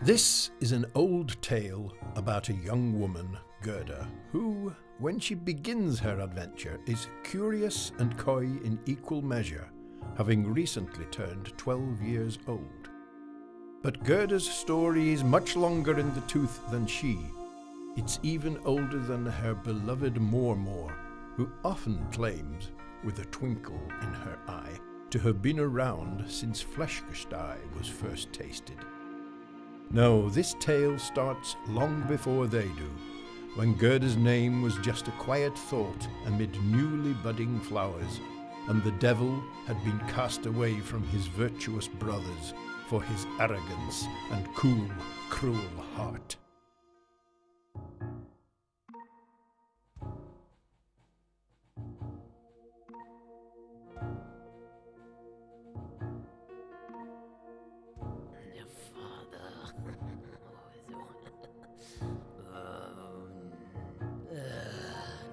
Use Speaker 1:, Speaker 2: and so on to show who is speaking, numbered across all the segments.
Speaker 1: This is an old tale about a young woman, Gerda, who, when she begins her adventure, is curious and coy in equal measure, having recently turned 12 years old. But Gerda's story is much longer in the tooth than she. It's even older than her beloved Mormor, who often claims, with a twinkle in her eye, to have been around since Fleshgestei was first tasted. No, this tale starts long before they do, when Gerda's name was just a quiet thought amid newly budding flowers, and the devil had been cast away from his virtuous brothers for his arrogance and cool, cruel heart.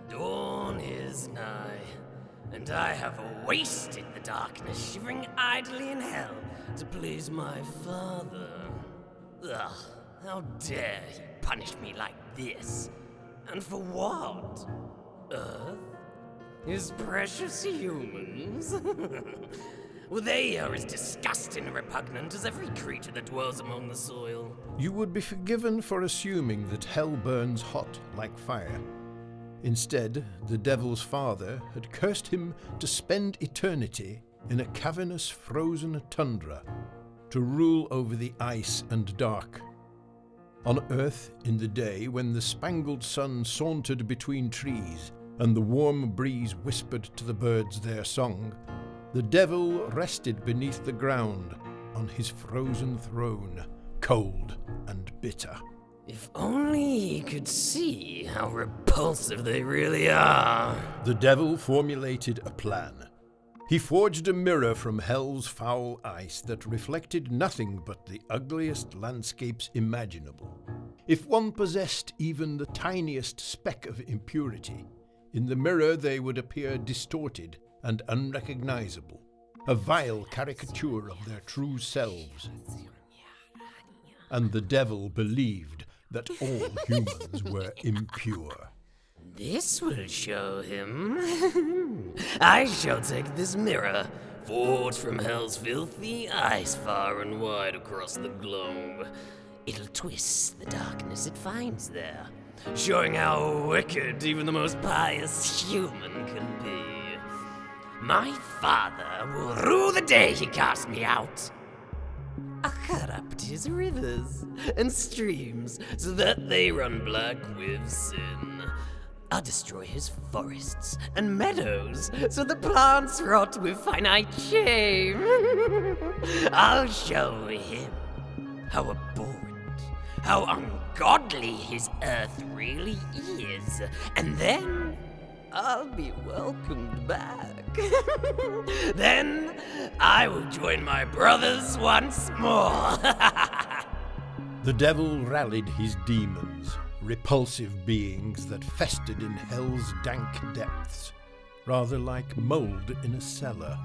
Speaker 2: Dawn is nigh, and I have wasted the darkness shivering idly in hell to please my father. Ugh, how dare he punish me like this? And for what? Earth? His precious humans? Well, they are as disgusting and repugnant as every creature that dwells among the soil.
Speaker 1: You would be forgiven for assuming that hell burns hot like fire. Instead, the devil's father had cursed him to spend eternity in a cavernous frozen tundra, to rule over the ice and dark. On Earth, in the day when the spangled sun sauntered between trees and the warm breeze whispered to the birds their song, the devil rested beneath the ground on his frozen throne, cold and bitter.
Speaker 2: If only he could see how repulsive they really are.
Speaker 1: The devil formulated a plan. He forged a mirror from hell's foul ice that reflected nothing but the ugliest landscapes imaginable. If one possessed even the tiniest speck of impurity, in the mirror they would appear distorted and unrecognizable, a vile caricature of their true selves. And the devil believed that all humans were impure.
Speaker 2: This will show him. I shall take this mirror, forged from hell's filthy ice far and wide across the globe. It'll twist the darkness it finds there, showing how wicked even the most pious human can be. My father will rue the day he cast me out. I'll corrupt his rivers and streams so that they run black with sin. I'll destroy his forests and meadows so the plants rot with finite shame. I'll show him how abhorrent, how ungodly his earth really is, and then I'll be welcomed back. Then I will join my brothers once more.
Speaker 1: The devil rallied his demons, repulsive beings that festered in hell's dank depths, rather like mold in a cellar.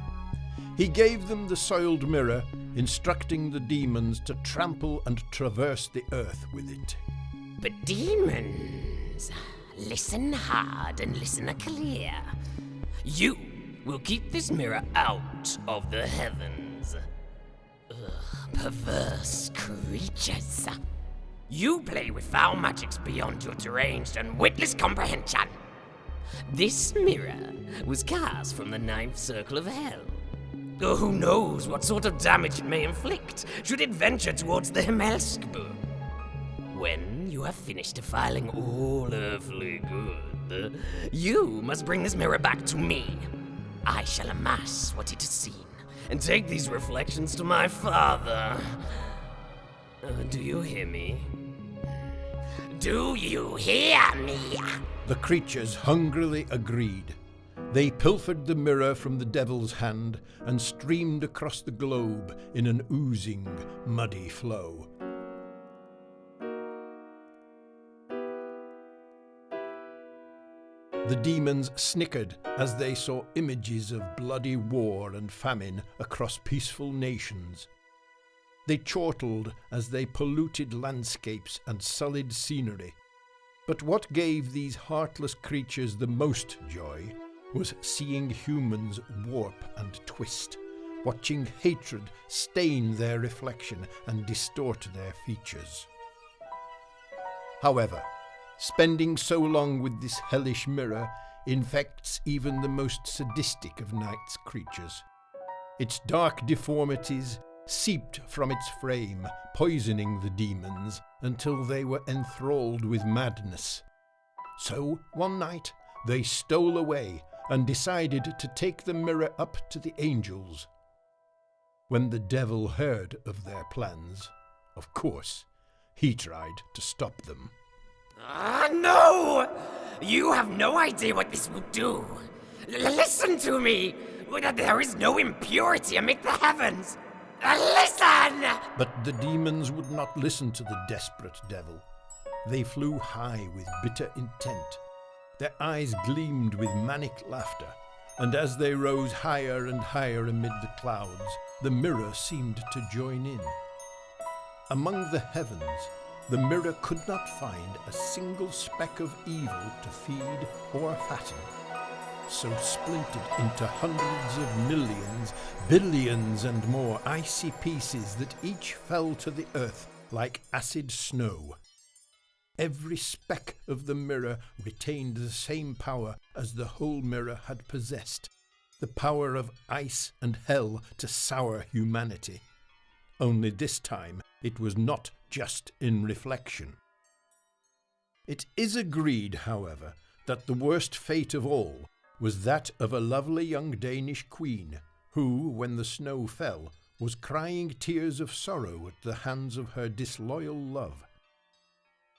Speaker 1: He gave them the soiled mirror, instructing the demons to trample and traverse the earth with it.
Speaker 2: But demons, listen hard and listen clear. You will keep this mirror out of the heavens. Perverse creatures. You play with foul magics beyond your deranged and witless comprehension. This mirror was cast from the ninth circle of hell. Who knows what sort of damage it may inflict should it venture towards the Himmelskbu. When you have finished defiling all earthly good, you must bring this mirror back to me. I shall amass what it has seen and take these reflections to my father. Do you hear me? Do you hear me?
Speaker 1: The creatures hungrily agreed. They pilfered the mirror from the devil's hand and streamed across the globe in an oozing, muddy flow. The demons snickered as they saw images of bloody war and famine across peaceful nations. They chortled as they polluted landscapes and sullied scenery. But what gave these heartless creatures the most joy was seeing humans warp and twist, watching hatred stain their reflection and distort their features. However, spending so long with this hellish mirror infects even the most sadistic of night's creatures. Its dark deformities seeped from its frame, poisoning the demons until they were enthralled with madness. So, one night, they stole away and decided to take the mirror up to the angels. When the devil heard of their plans, of course, he tried to stop them.
Speaker 2: No! You have no idea what this will do. Listen to me! There is no impurity amid the heavens! Listen!
Speaker 1: But the demons would not listen to the desperate devil. They flew high with bitter intent. Their eyes gleamed with manic laughter, and as they rose higher and higher amid the clouds, the mirror seemed to join in. Among the heavens, the mirror could not find a single speck of evil to feed or fatten. So splintered into hundreds of millions, billions and more icy pieces that each fell to the earth like acid snow. Every speck of the mirror retained the same power as the whole mirror had possessed, the power of ice and hell to sour humanity. Only this time it was not just in reflection. It is agreed, however, that the worst fate of all was that of a lovely young Danish queen, who, when the snow fell, was crying tears of sorrow at the hands of her disloyal love.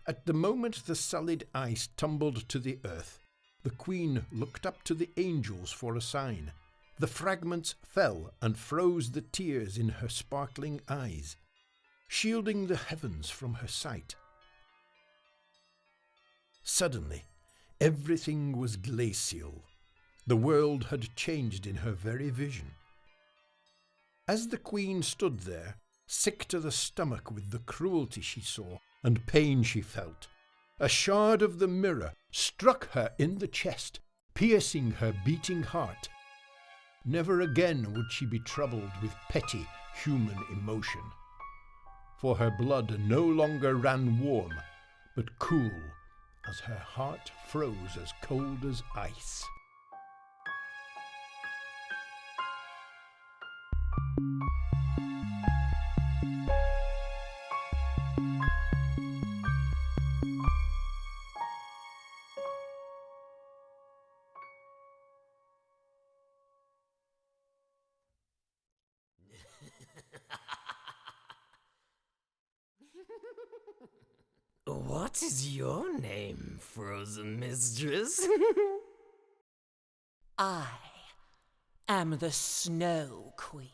Speaker 1: At the moment the sullied ice tumbled to the earth, the queen looked up to the angels for a sign. The fragments fell and froze the tears in her sparkling eyes, shielding the heavens from her sight. Suddenly, everything was glacial. The world had changed in her very vision. As the queen stood there, sick to the stomach with the cruelty she saw and pain she felt, a shard of the mirror struck her in the chest, piercing her beating heart. Never again would she be troubled with petty human emotion, for her blood no longer ran warm, but cool, as her heart froze as cold as ice.
Speaker 2: What is your name, frozen mistress?
Speaker 3: I am the Snow Queen.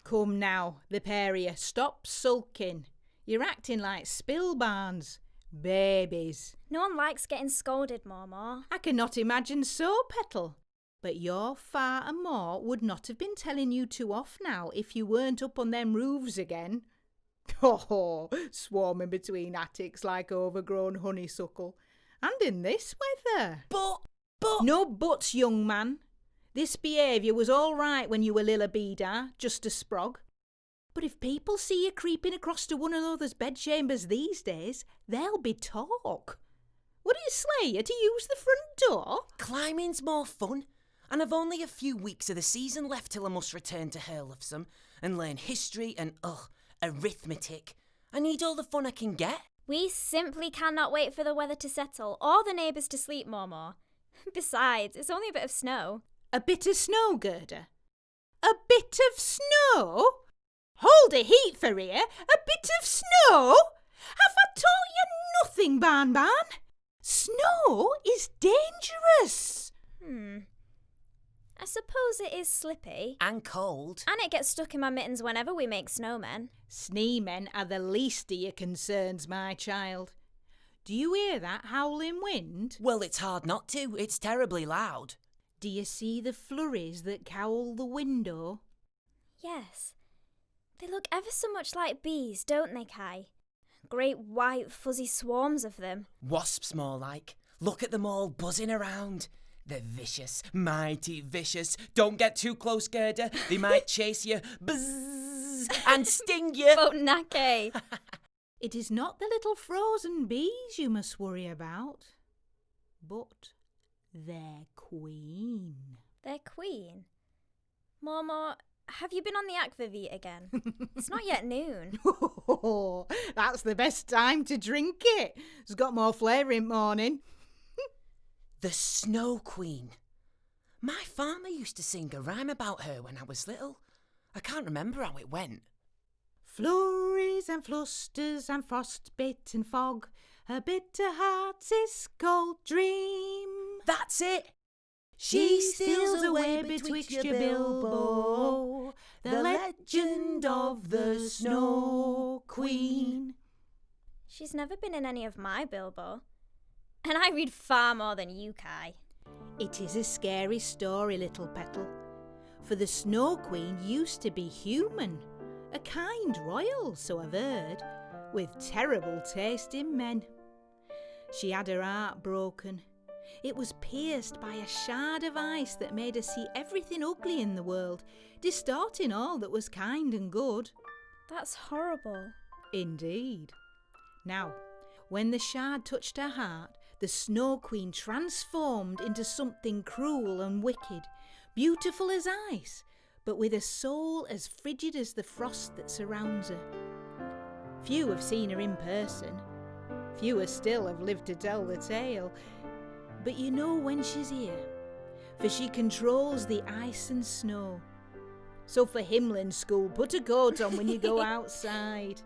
Speaker 4: Come now, the pair of you, stop sulking. You're acting like spillbarns. Babies.
Speaker 5: No one likes getting scolded, Mama.
Speaker 4: I cannot imagine so, Petal. But your fa and ma would not have been telling you to off now if you weren't up on them roofs again. Oh, swarming between attics like overgrown honeysuckle. And in this weather.
Speaker 3: But...
Speaker 4: No buts, young man. This behaviour was all right when you were Lilla Beedar, just a sprog. But if people see you creeping across to one another's bedchambers these days, there'll be talk. Would it slay you to use the front door?
Speaker 3: Climbing's more fun, and I've only a few weeks of the season left till I must return to Hurlufsome and learn history and, arithmetic. I need all the fun I can get.
Speaker 5: We simply cannot wait for the weather to settle or the neighbours to sleep, Mama. Besides, it's only a bit of snow.
Speaker 4: A bit of snow, Gerda? A bit of snow? Hold a heat for here. A bit of snow? Have I taught you nothing, Barn? Snow is dangerous.
Speaker 5: I suppose it is slippy.
Speaker 3: And cold.
Speaker 5: And it gets stuck in my mittens whenever we make snowmen.
Speaker 4: Sneemen are the least of your concerns, my child. Do you hear that howling wind?
Speaker 3: Well, it's hard not to. It's terribly loud.
Speaker 4: Do you see the flurries that cowl the window?
Speaker 5: Yes. They look ever so much like bees, don't they, Kai? Great white fuzzy swarms of them.
Speaker 3: Wasps more like. Look at them all buzzing around. They're vicious, mighty vicious. Don't get too close, Gerda. They might chase you, buzz, and sting you.
Speaker 5: Nake.
Speaker 4: It is not the little frozen bees you must worry about, but their queen.
Speaker 5: Their queen? Mama, have you been on the aquavit again? It's not yet noon.
Speaker 4: Oh, that's the best time to drink it. It's got more flavour in morning.
Speaker 3: The Snow Queen. My farmer used to sing a rhyme about her when I was little. I can't remember how it went.
Speaker 4: Flurries and flusters and frostbite and fog, her bitter heart's is cold dream.
Speaker 3: That's it.
Speaker 4: She steals away betwixt your bilbo, the legend of the Snow Queen.
Speaker 5: She's never been in any of my Bilbo. And I read far more than you, Kai.
Speaker 4: It is a scary story, little Petal. For the Snow Queen used to be human, a kind royal, so I've heard, with terrible taste in men. She had her heart broken. It was pierced by a shard of ice that made her see everything ugly in the world, distorting all that was kind and good.
Speaker 5: That's horrible.
Speaker 4: Indeed. Now, when the shard touched her heart, the Snow Queen transformed into something cruel and wicked, beautiful as ice, but with a soul as frigid as the frost that surrounds her. Few have seen her in person. Fewer still have lived to tell the tale. But you know when she's here, for she controls the ice and snow. So for Himlin School, put a coat on when you go outside.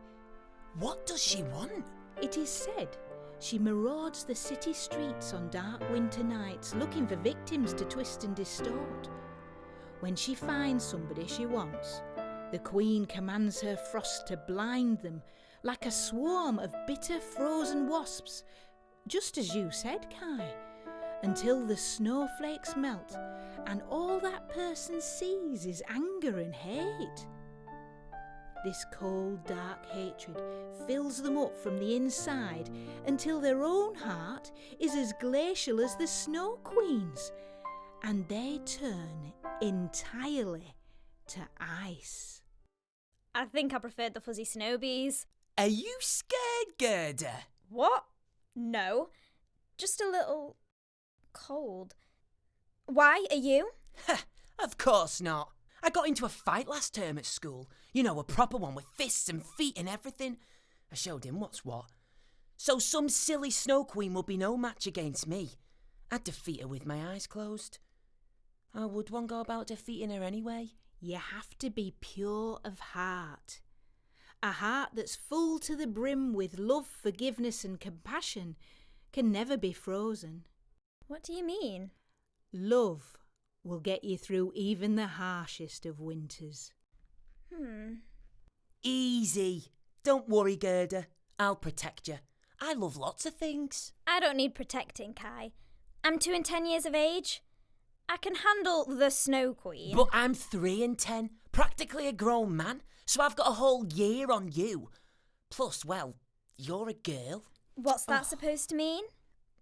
Speaker 3: What does she want?
Speaker 4: It is said she marauds the city streets on dark winter nights, looking for victims to twist and distort. When she finds somebody she wants, the Queen commands her frost to blind them like a swarm of bitter frozen wasps, just as you said, Kai, until the snowflakes melt and all that person sees is anger and hate. This cold, dark hatred fills them up from the inside until their own heart is as glacial as the Snow Queen's, and they turn entirely to ice.
Speaker 5: I think I preferred the fuzzy snow bees.
Speaker 3: Are you scared, Gerda?
Speaker 5: What? No. Just a little cold. Why, are you?
Speaker 3: Of course not. I got into a fight last term at school. You know, a proper one with fists and feet and everything. I showed him what's what. So some silly Snow Queen would be no match against me. I'd defeat her with my eyes closed. How would one go about defeating her anyway?
Speaker 4: You have to be pure of heart. A heart that's full to the brim with love, forgiveness and compassion can never be frozen.
Speaker 5: What do you mean?
Speaker 4: Love will get you through even the harshest of winters.
Speaker 3: Easy. Don't worry, Gerda. I'll protect you. I love lots of things.
Speaker 5: I don't need protecting, Kai. I'm 2 and 10 years of age. I can handle the Snow Queen.
Speaker 3: But I'm 3 and 10, practically a grown man, so I've got a whole year on you. Plus, well, you're a girl.
Speaker 5: What's that supposed to mean?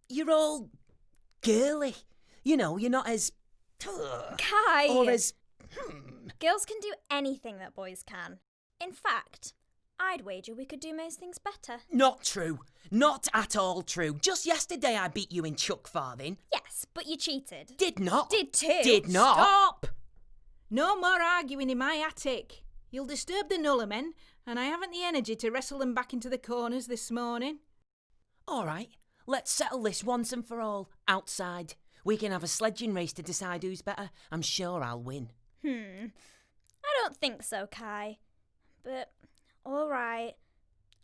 Speaker 3: You're all girly. You know, you're not as...
Speaker 5: Kai!
Speaker 3: Or as...
Speaker 5: Girls can do anything that boys can. In fact, I'd wager we could do most things better.
Speaker 3: Not true. Not at all true. Just yesterday I beat you in chuck farthing.
Speaker 5: Yes, but you cheated.
Speaker 3: Did not.
Speaker 5: Did too.
Speaker 3: Did not.
Speaker 4: Stop! No more arguing in my attic. You'll disturb the nullermen, and I haven't the energy to wrestle them back into the corners this morning.
Speaker 3: All right, let's settle this once and for all. Outside. We can have a sledging race to decide who's better. I'm sure I'll win.
Speaker 5: I don't think so, Kai. But, all right.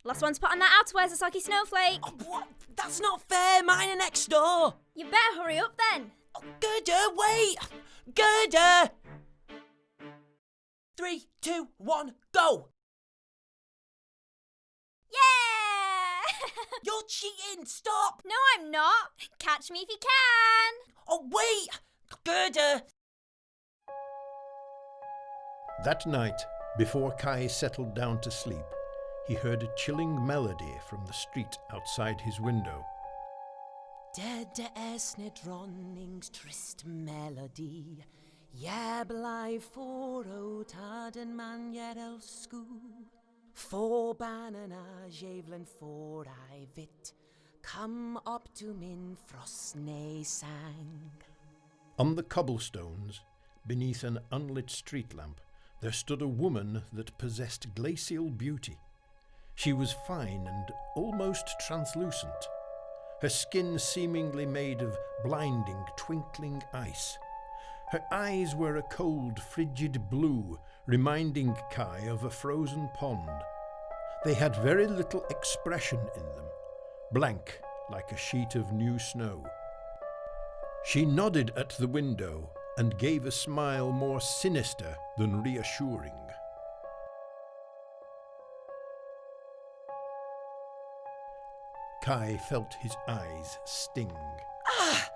Speaker 5: Last one to put on that outerwear's a soggy snowflake.
Speaker 3: Oh, what? That's not fair. Mine are next door.
Speaker 5: You better hurry up then.
Speaker 3: Oh, Gerda, wait. Gerda! 3, 2, 1, go!
Speaker 5: Yeah!
Speaker 3: You're cheating. Stop.
Speaker 5: No, I'm not. Catch me if you can.
Speaker 3: Oh, wait. Gerda.
Speaker 1: That night, before Kai settled down to sleep, he heard a chilling melody from the street outside his window.
Speaker 3: Det är snedronnings trist melodi. Jävlar får åt den man jag älskar. Få banorna djävulen får I vitt. Come up to min frostne sang.
Speaker 1: On the cobblestones, beneath an unlit street lamp, there stood a woman that possessed glacial beauty. She was fine and almost translucent, her skin seemingly made of blinding, twinkling ice. Her eyes were a cold, frigid blue, reminding Kai of a frozen pond. They had very little expression in them, blank like a sheet of new snow. She nodded at the window and gave a smile more sinister than reassuring. Kai felt his eyes sting.
Speaker 3: Ah!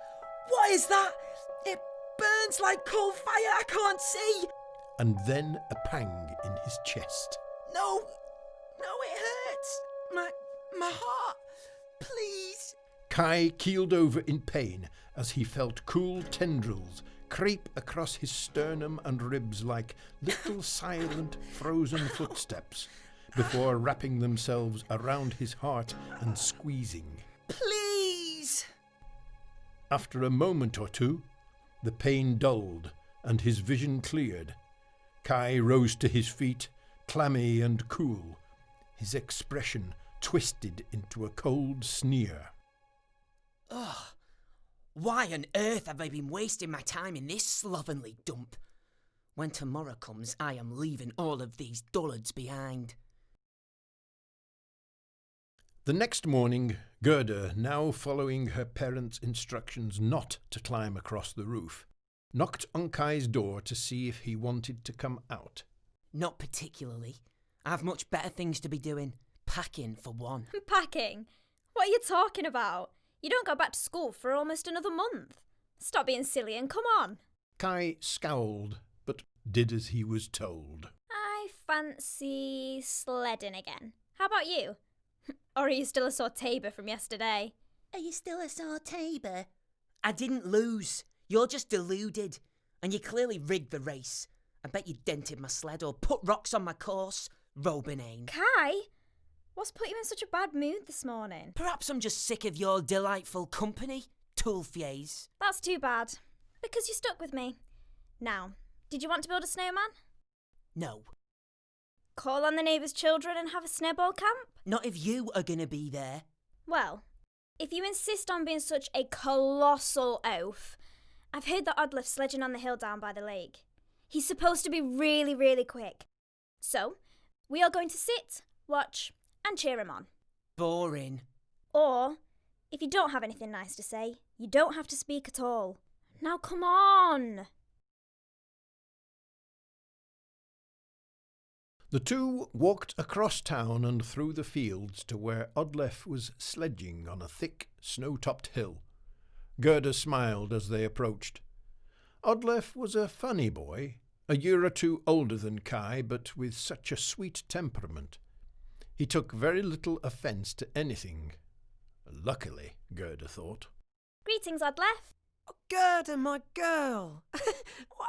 Speaker 3: What is that? It burns like cold fire. I can't see.
Speaker 1: And then a pang in his chest.
Speaker 3: No, it hurts. My heart. Please.
Speaker 1: Kai keeled over in pain as he felt cool tendrils creep across his sternum and ribs like little silent frozen footsteps before wrapping themselves around his heart and squeezing.
Speaker 3: Please.
Speaker 1: After a moment or two, the pain dulled and his vision cleared. Kai rose to his feet, clammy and cool, his expression twisted into a cold sneer.
Speaker 3: Ugh. Why on earth have I been wasting my time in this slovenly dump? When tomorrow comes, I am leaving all of these dullards behind.
Speaker 1: The next morning, Gerda, now following her parents' instructions not to climb across the roof, knocked on Kai's door to see if he wanted to come out.
Speaker 3: Not particularly. I have much better things to be doing. Packing, for one.
Speaker 5: Packing? What are you talking about? You don't go back to school for almost another month. Stop being silly and come on.
Speaker 1: Kai scowled, but did as he was told.
Speaker 5: I fancy sledding again. How about you? Or are you still a sore tabor from yesterday?
Speaker 3: Are you still a sore tabor? I didn't lose. You're just deluded. And you clearly rigged the race. I bet you dented my sled or put rocks on my course. Robinane.
Speaker 5: Kai? What's put you in such a bad mood this morning?
Speaker 3: Perhaps I'm just sick of your delightful company, Tulfies.
Speaker 5: That's too bad. Because you stuck with me. Now, did you want to build a snowman?
Speaker 3: No.
Speaker 5: Call on the neighbours' children and have a snowball camp?
Speaker 3: Not if you are going to be there.
Speaker 5: Well, if you insist on being such a colossal oaf, I've heard that Oddliff's sledging on the hill down by the lake. He's supposed to be really, really quick. So, we are going to sit, watch, and cheer him on.
Speaker 3: Boring.
Speaker 5: Or, if you don't have anything nice to say, you don't have to speak at all. Now come on!
Speaker 1: The two walked across town and through the fields to where Oddleff was sledging on a thick, snow-topped hill. Gerda smiled as they approached. Oddleff was a funny boy, a year or two older than Kai, but with such a sweet temperament. He took very little offence to anything. Luckily, Gerda thought.
Speaker 5: Greetings, Oddleff.
Speaker 6: Oh, Gerda, my girl.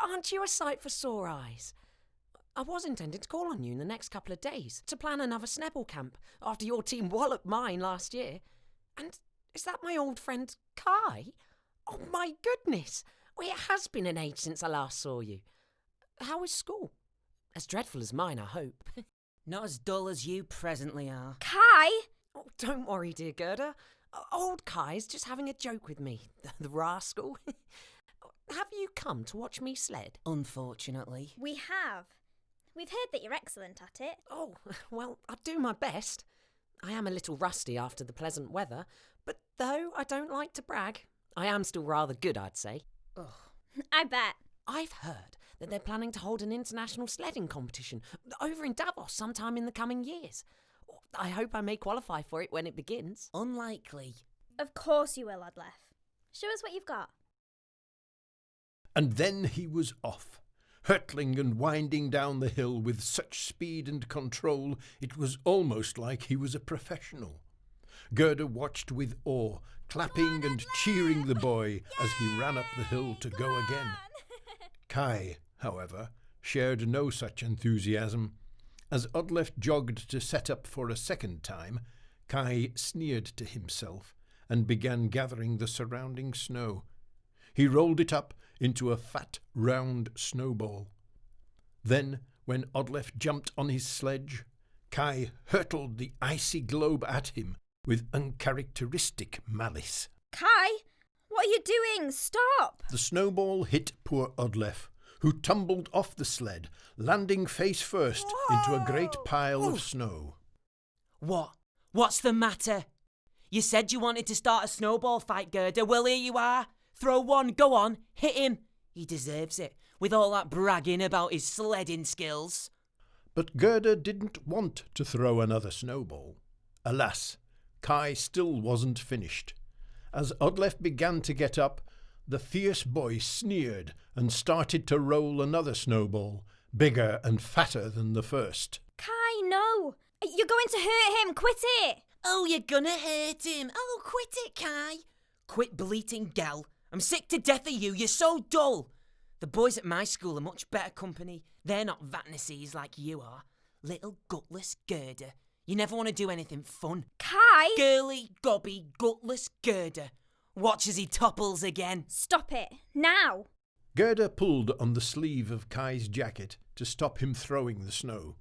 Speaker 6: Aren't you a sight for sore eyes? I was intending to call on you in the next couple of days to plan another Snebble camp after your team walloped mine last year. And is that my old friend Kai? Oh my goodness! Well, it has been an age since I last saw you. How is school? As dreadful as mine, I hope.
Speaker 3: Not as dull as you presently are.
Speaker 5: Kai!
Speaker 6: Oh, don't worry, dear Gerda. Old Kai's just having a joke with me, the rascal. Have you come to watch me sled?
Speaker 3: Unfortunately.
Speaker 5: We have. We've heard that you're excellent at it.
Speaker 6: Oh, well, I do my best. I am a little rusty after the pleasant weather, but though I don't like to brag, I am still rather good, I'd say.
Speaker 3: Ugh.
Speaker 5: I bet.
Speaker 6: I've heard that they're planning to hold an international sledding competition over in Davos sometime in the coming years. I hope I may qualify for it when it begins.
Speaker 3: Unlikely.
Speaker 5: Of course you will, Adlef. Show us what you've got.
Speaker 1: And then he was off, hurtling and winding down the hill with such speed and control it was almost like he was a professional. Gerda watched with awe, clapping and cheering the boy as he ran up the hill to go again. Kai, however, shared no such enthusiasm. As Odlef jogged to set up for a second time, Kai sneered to himself and began gathering the surrounding snow. He rolled it up into a fat, round snowball. Then, when Odlef jumped on his sledge, Kai hurtled the icy globe at him with uncharacteristic malice.
Speaker 5: Kai, what are you doing? Stop!
Speaker 1: The snowball hit poor Odlef, who tumbled off the sled, landing face first into a great pile of snow.
Speaker 3: What? What's the matter? You said you wanted to start a snowball fight, Gerda. Well, here you are. Throw one, go on, hit him. He deserves it, with all that bragging about his sledding skills.
Speaker 1: But Gerda didn't want to throw another snowball. Alas, Kai still wasn't finished. As Odlef began to get up, the fierce boy sneered and started to roll another snowball, bigger and fatter than the first.
Speaker 5: Kai, no! You're going to hurt him! Quit it!
Speaker 3: Oh, you're gonna hurt him. Oh, quit it, Kai. Quit bleating, gal. I'm sick to death of you. You're so dull. The boys at my school are much better company. They're not vatnesses like you are. Little gutless Gerda. You never want to do anything fun.
Speaker 5: Kai!
Speaker 3: Girly, gobby, gutless Gerda. Watch as he topples again.
Speaker 5: Stop it. Now!
Speaker 1: Gerda pulled on the sleeve of Kai's jacket to stop him throwing the snow.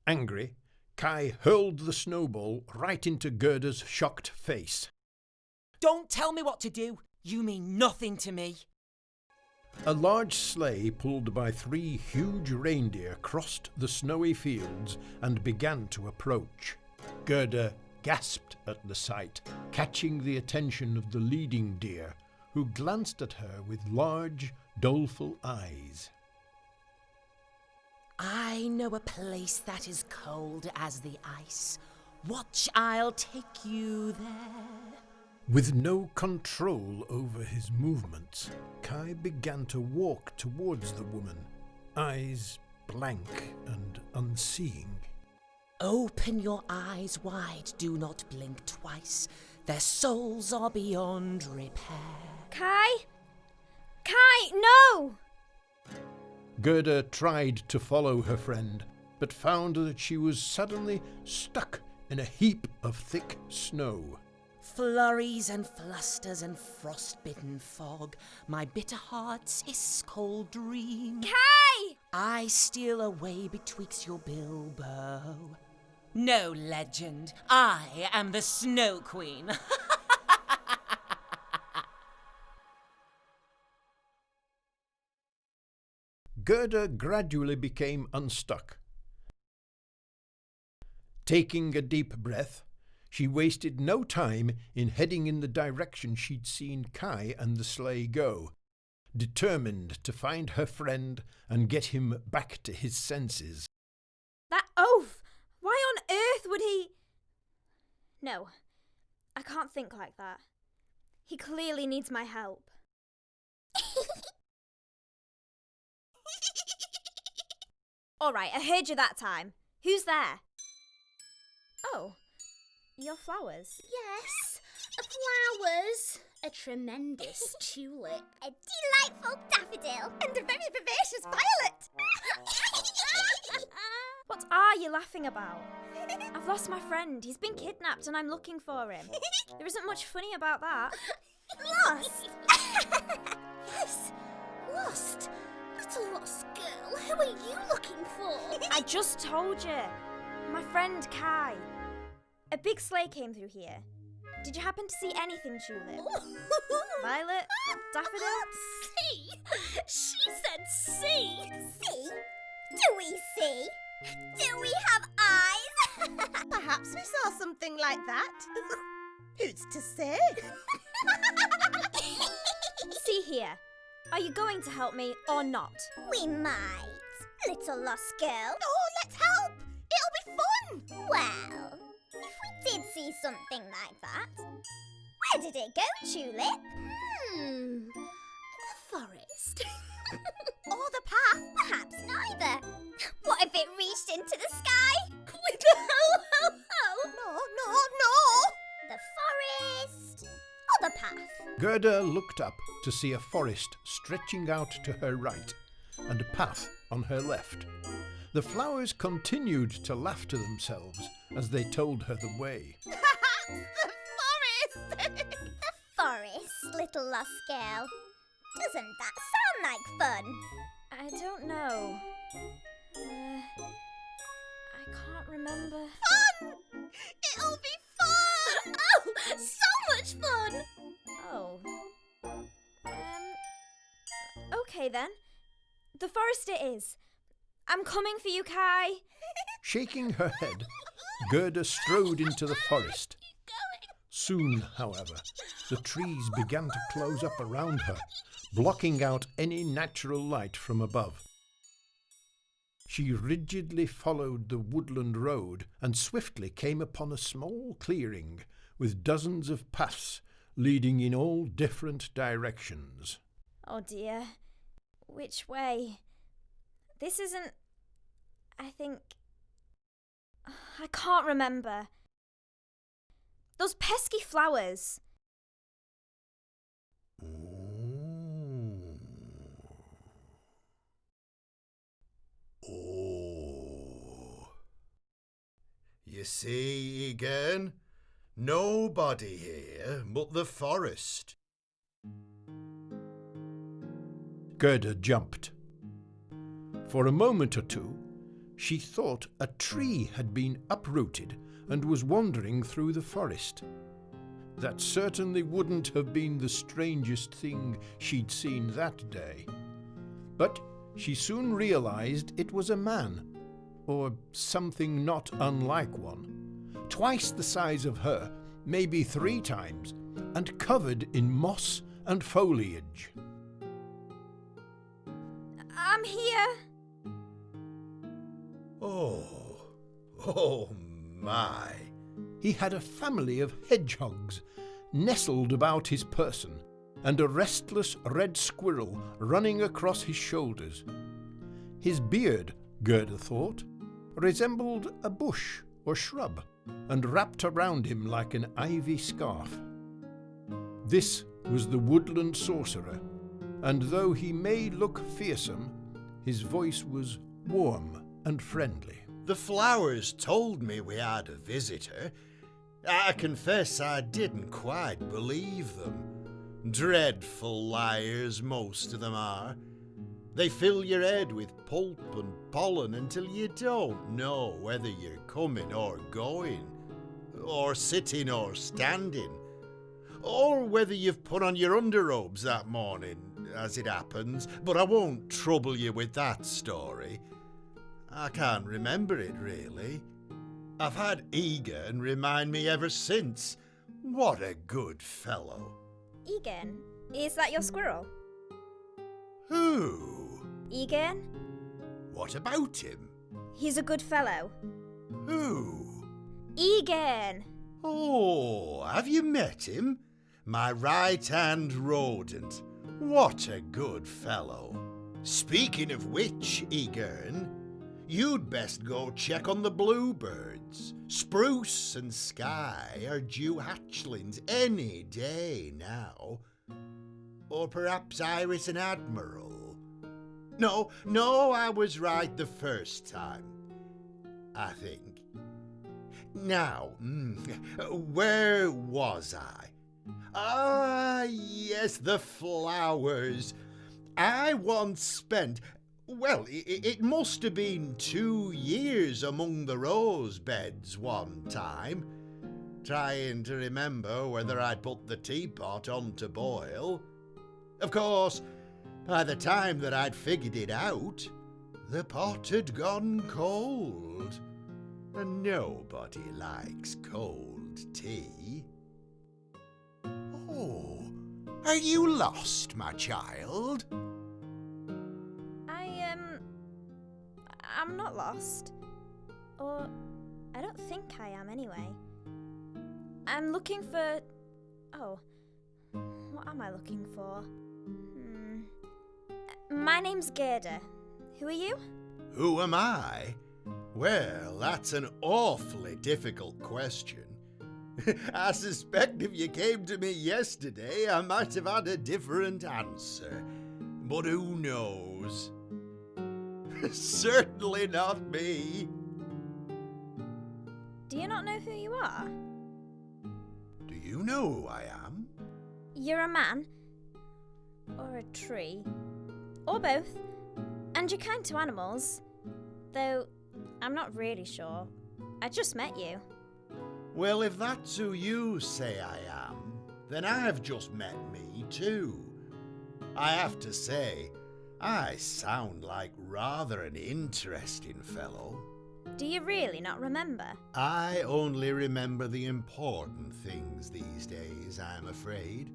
Speaker 1: Angry, Kai hurled the snowball right into Gerda's shocked face.
Speaker 3: Don't tell me what to do. You mean nothing to me.
Speaker 1: A large sleigh pulled by 3 huge reindeer crossed the snowy fields and began to approach. Gerda gasped at the sight, catching the attention of the leading deer, who glanced at her with large, doleful eyes.
Speaker 3: I know a place that is cold as the ice. Watch, I'll take you there.
Speaker 1: With no control over his movements, Kai began to walk towards the woman, eyes blank and unseeing.
Speaker 3: Open your eyes wide, do not blink twice. Their souls are beyond repair.
Speaker 5: Kai? Kai, no!
Speaker 1: Gerda tried to follow her friend, but found that she was suddenly stuck in a heap of thick snow.
Speaker 3: Flurries and flusters and frost-bitten fog, my bitter heart's ice-cold dream.
Speaker 5: Kai!
Speaker 3: I steal away betwixt your bilbo. No legend, I am the Snow Queen.
Speaker 1: Gerda gradually became unstuck. Taking a deep breath, she wasted no time in heading in the direction she'd seen Kai and the sleigh go, determined to find her friend and get him back to his senses.
Speaker 5: That oaf! Why on earth would he... No, I can't think like that. He clearly needs my help. All right, I heard you that time. Who's there? Oh, your flowers.
Speaker 7: Yes, flowers. A tremendous tulip. A delightful daffodil. And a very vivacious violet.
Speaker 5: What are you laughing about? I've lost my friend. He's been kidnapped and I'm looking for him. There isn't much funny about that.
Speaker 7: Lost? Yes, lost. Little lost girl, who are you looking for?
Speaker 5: I just told you. My friend Kai. A big sleigh came through here. Did you happen to see anything, Tulip? Violet? Daffodil?
Speaker 7: See? She said see. See? Do we see? Do we have eyes?
Speaker 8: Perhaps we saw something like that. Who's to say?
Speaker 5: See here. Are you going to help me or not?
Speaker 7: We might. Little lost girl.
Speaker 8: Oh, let's help! It'll be fun!
Speaker 7: Well, if we did see something like that, where did it go, Tulip? The forest.
Speaker 8: Or the path.
Speaker 7: Perhaps neither. What if it reached into the sky? With the ho-ho-ho?
Speaker 8: No.
Speaker 7: The forest. Or the path.
Speaker 1: Gerda looked up to see a forest stretching out to her right and a path on her left. The flowers continued to laugh to themselves as they told her the way.
Speaker 8: Perhaps the forest.
Speaker 7: The forest, little lost girl. Doesn't that sound like fun?
Speaker 5: I don't know. I can't remember.
Speaker 8: Fun! It'll be fun!
Speaker 7: Oh, so much fun!
Speaker 5: Oh. Okay then. The forest it is. I'm coming for you, Kai.
Speaker 1: Shaking her head, Gerda strode into the forest. Soon, however, the trees began to close up around her, blocking out any natural light from above. She rigidly followed the woodland road and swiftly came upon a small clearing with dozens of paths leading in all different directions.
Speaker 5: Oh dear. Which way? This isn't... I think... I can't remember. Those pesky flowers.
Speaker 9: Oh. You see, again, nobody here but the forest.
Speaker 1: Gerda jumped. For a moment or two, she thought a tree had been uprooted and was wandering through the forest. That certainly wouldn't have been the strangest thing she'd seen that day. But she soon realized it was a man, or something not unlike one, twice the size of her, maybe 3 times, and covered in moss and foliage.
Speaker 5: I'm here.
Speaker 9: Oh my.
Speaker 1: He had a family of hedgehogs nestled about his person, and a restless red squirrel running across his shoulders. His beard, Gerda thought, resembled a bush or shrub, and wrapped around him like an ivy scarf. This was the woodland sorcerer, and though he may look fearsome, his voice was warm and friendly.
Speaker 9: The flowers told me we had a visitor. I confess I didn't quite believe them. Dreadful liars, most of them are. They fill your head with pulp and pollen until you don't know whether you're coming or going, or sitting or standing, or whether you've put on your underrobes that morning, as it happens, but I won't trouble you with that story. I can't remember it, really. I've had Egan remind me ever since. What a good fellow.
Speaker 5: Egan? Is that your squirrel?
Speaker 9: Who?
Speaker 5: Egan?
Speaker 9: What about him?
Speaker 5: He's a good fellow.
Speaker 9: Who?
Speaker 5: Egan!
Speaker 9: Oh, have you met him? My right-hand rodent. What a good fellow. Speaking of which, Egan, you'd best go check on the bluebirds. Spruce and Sky are due hatchlings any day now. Or perhaps Iris and Admiral. No, I was right the first time, I think. Now, where was I? Ah, yes, the flowers. I once spent, well, it must have been 2 years among the rose beds one time, trying to remember whether I'd put the teapot on to boil. Of course, by the time that I'd figured it out, the pot had gone cold, and nobody likes cold tea. Oh, are you lost, my child?
Speaker 5: I'm not lost. Or, I don't think I am anyway. I'm looking for... Oh, what am I looking for? My name's Gerda. Who are you?
Speaker 9: Who am I? Well, that's an awfully difficult question. I suspect if you came to me yesterday, I might have had a different answer. But who knows? Certainly not me.
Speaker 5: Do you not know who you are?
Speaker 9: Do you know who I am?
Speaker 5: You're a man. Or a tree. Or both. And you're kind to animals. Though, I'm not really sure. I just met you.
Speaker 9: Well, if that's who you say I am, then I've just met me too. I have to say, I sound like rather an interesting fellow.
Speaker 5: Do you really not remember?
Speaker 9: I only remember the important things these days, I'm afraid.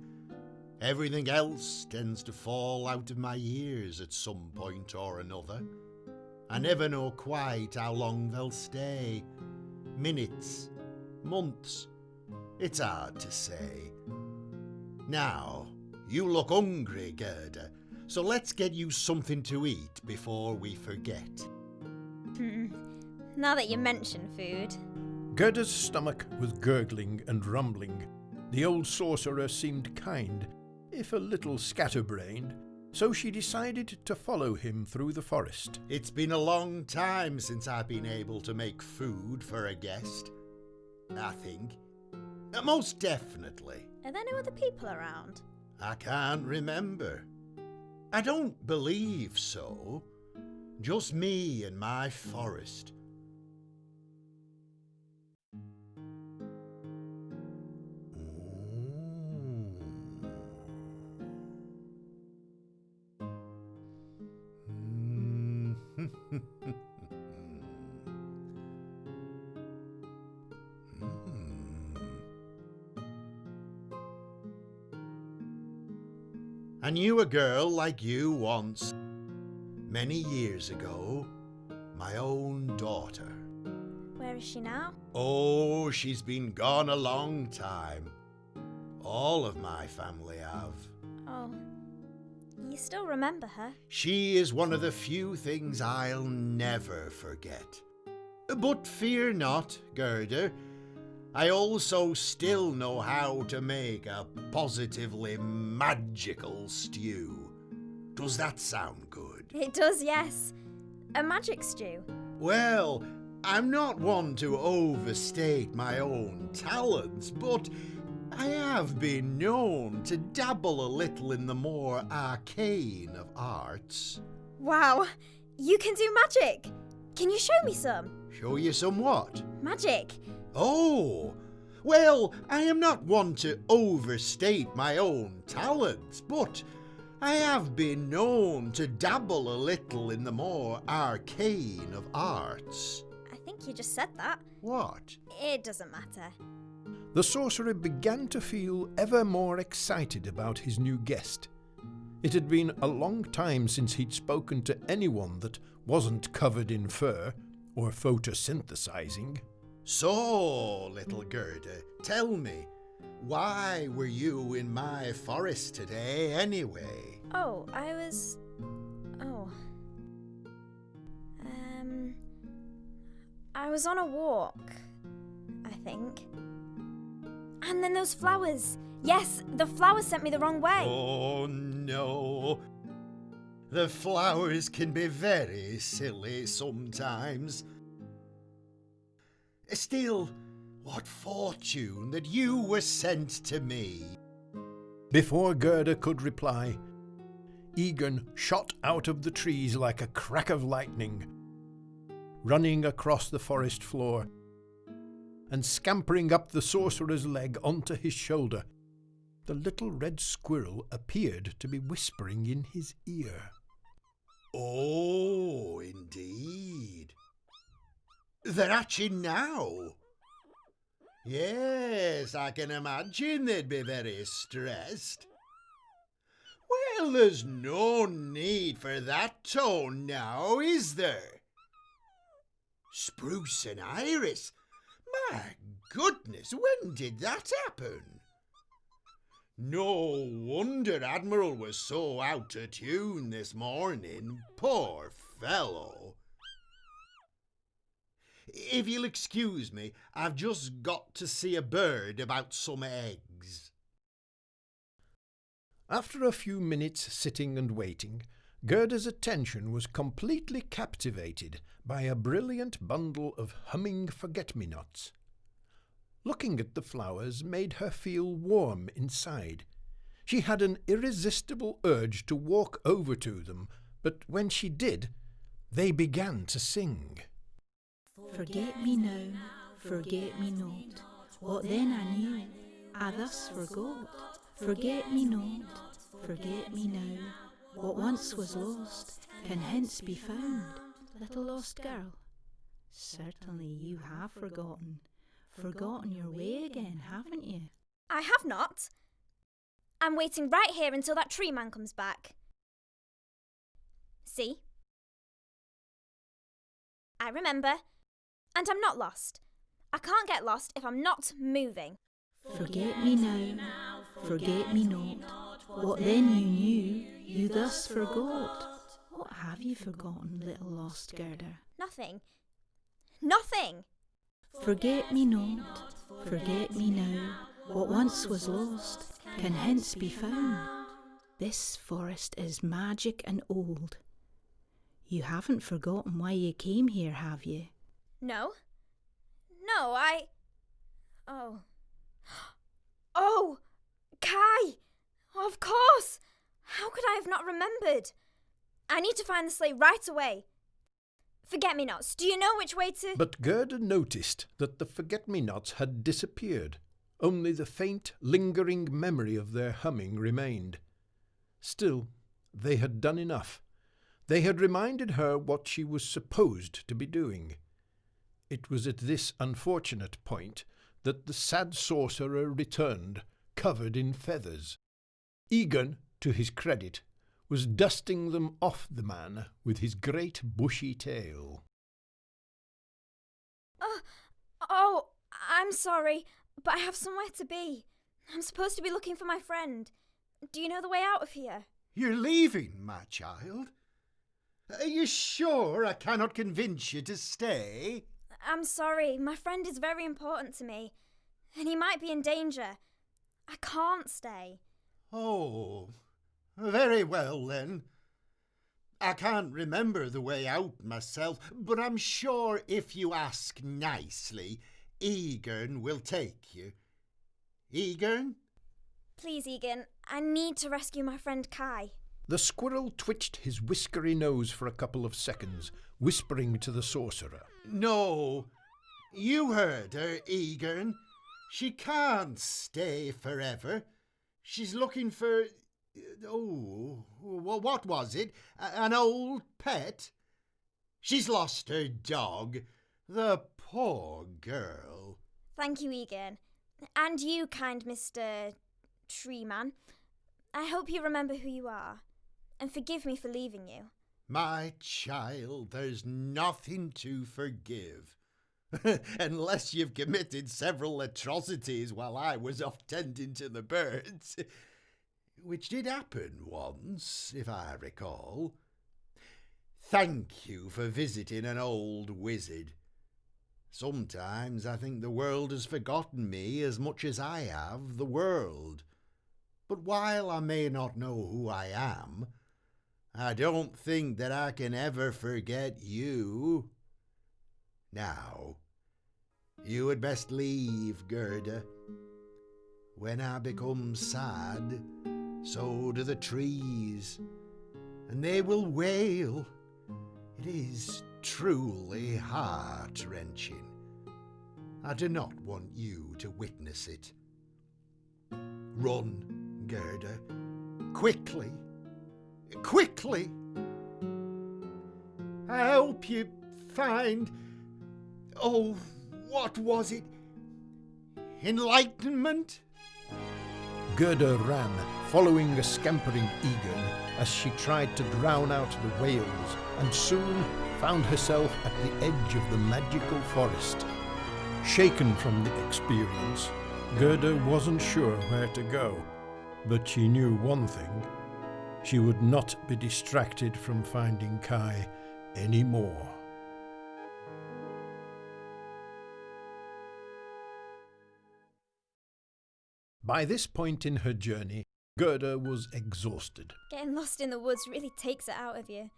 Speaker 9: Everything else tends to fall out of my ears at some point or another. I never know quite how long they'll stay. Minutes, months, it's hard to say. Now, you look hungry, Gerda, so let's get you something to eat before we forget.
Speaker 5: Now that you mention food.
Speaker 1: Gerda's stomach was gurgling and rumbling. The old sorcerer seemed kind, if a little scatterbrained, so she decided to follow him through the forest.
Speaker 9: It's been a long time since I've been able to make food for a guest, I think. Most definitely.
Speaker 5: Are there no other people around?
Speaker 9: I can't remember. I don't believe so. Just me and my forest. I knew a girl like you once, many years ago, my own daughter.
Speaker 5: Where is she now?
Speaker 9: Oh, she's been gone a long time. All of my family have.
Speaker 5: Oh, you still remember her?
Speaker 9: She is one of the few things I'll never forget. But fear not, Gerda. I also still know how to make a positively magical stew. Does that sound good?
Speaker 5: It does, yes. A magic stew.
Speaker 9: Well, I'm not one to overstate my own talents, but I have been known to dabble a little in the more arcane of arts.
Speaker 5: Wow, you can do magic. Can you show me some?
Speaker 9: Show you some what?
Speaker 5: Magic.
Speaker 9: Oh, well, I am not one to overstate my own talents, but I have been known to dabble a little in the more arcane of arts.
Speaker 5: I think you just said that.
Speaker 9: What?
Speaker 5: It doesn't matter.
Speaker 1: The sorcerer began to feel ever more excited about his new guest. It had been a long time since he'd spoken to anyone that wasn't covered in fur or photosynthesizing.
Speaker 9: So, little Gerda, tell me, why were you in my forest today anyway?
Speaker 5: Oh, I was on a walk, I think. And then those flowers. Yes, the flowers sent me the wrong way.
Speaker 9: Oh, no. The flowers can be very silly sometimes. Still, what fortune that you were sent to me.
Speaker 1: Before Gerda could reply, Egan shot out of the trees like a crack of lightning, running across the forest floor and scampering up the sorcerer's leg onto his shoulder. The little red squirrel appeared to be whispering in his ear.
Speaker 9: Oh, indeed. They're hatching now. Yes, I can imagine they'd be very stressed. Well, there's no need for that tone now, is there? Spruce and Iris? My goodness, when did that happen? No wonder Admiral was so out of tune this morning. Poor fellow. If you'll excuse me, I've just got to see a bird about some eggs.
Speaker 1: After a few minutes sitting and waiting, Gerda's attention was completely captivated by a brilliant bundle of humming forget-me-nots. Looking at the flowers made her feel warm inside. She had an irresistible urge to walk over to them, but when she did, they began to sing.
Speaker 4: Forget me now, forget me not. What then I knew, I thus forgot. Forget me not, forget me now. What once was lost can hence be found. Little lost girl, certainly you have forgotten your way again, haven't you?
Speaker 5: I have not. I'm waiting right here until that tree man comes back. See? I remember. And I'm not lost. I can't get lost if I'm not moving.
Speaker 4: Forget me now, forget me not. What then you knew, you thus forgot. What have you forgotten, little lost Gerda?
Speaker 5: Nothing. Nothing!
Speaker 4: Forget me not, forget me now. What once was lost can hence be found. This forest is magic and old. You haven't forgotten why you came here, have you?
Speaker 5: No. No, Oh. Oh! Kai! Of course! How could I have not remembered? I need to find the sleigh right away. Forget-me-nots, do you know which way to...
Speaker 1: But Gerda noticed that the forget-me-nots had disappeared. Only the faint, lingering memory of their humming remained. Still, they had done enough. They had reminded her what she was supposed to be doing. It was at this unfortunate point that the sad sorcerer returned, covered in feathers. Egan, to his credit, was dusting them off the man with his great bushy tail.
Speaker 5: Oh, I'm sorry, but I have somewhere to be. I'm supposed to be looking for my friend. Do you know the way out of here?
Speaker 9: You're leaving, my child? Are you sure I cannot convince you to stay?
Speaker 5: I'm sorry, my friend is very important to me, and he might be in danger. I can't stay.
Speaker 9: Oh, very well then. I can't remember the way out myself, but I'm sure if you ask nicely, Egan will take you. Egan?
Speaker 5: Please, Egan, I need to rescue my friend Kai.
Speaker 1: The squirrel twitched his whiskery nose for a couple of seconds, whispering to the sorcerer.
Speaker 9: No, you heard her, Egan. She can't stay forever. She's looking for... Oh, what was it? An old pet? She's lost her dog. The poor girl.
Speaker 5: Thank you, Egan. And you, kind Mr. Tree Man. I hope you remember who you are. And forgive me for leaving you.
Speaker 9: My child, there's nothing to forgive. Unless you've committed several atrocities while I was off tending to the birds. Which did happen once, if I recall. Thank you for visiting an old wizard. Sometimes I think the world has forgotten me as much as I have the world. But while I may not know who I am, I don't think that I can ever forget you. Now, you had best leave, Gerda. When I become sad, so do the trees, and they will wail. It is truly heart-wrenching. I do not want you to witness it. Run, Gerda, quickly, quickly. I hope you find, oh, what was it? Enlightenment?
Speaker 1: Gerda ran, following a scampering eagle as she tried to drown out the wails, and soon found herself at the edge of the magical forest. Shaken from the experience, Gerda wasn't sure where to go, but she knew one thing: she would not be distracted from finding Kai anymore. By this point in her journey, Gerda was exhausted.
Speaker 5: Getting lost in the woods really takes it out of you.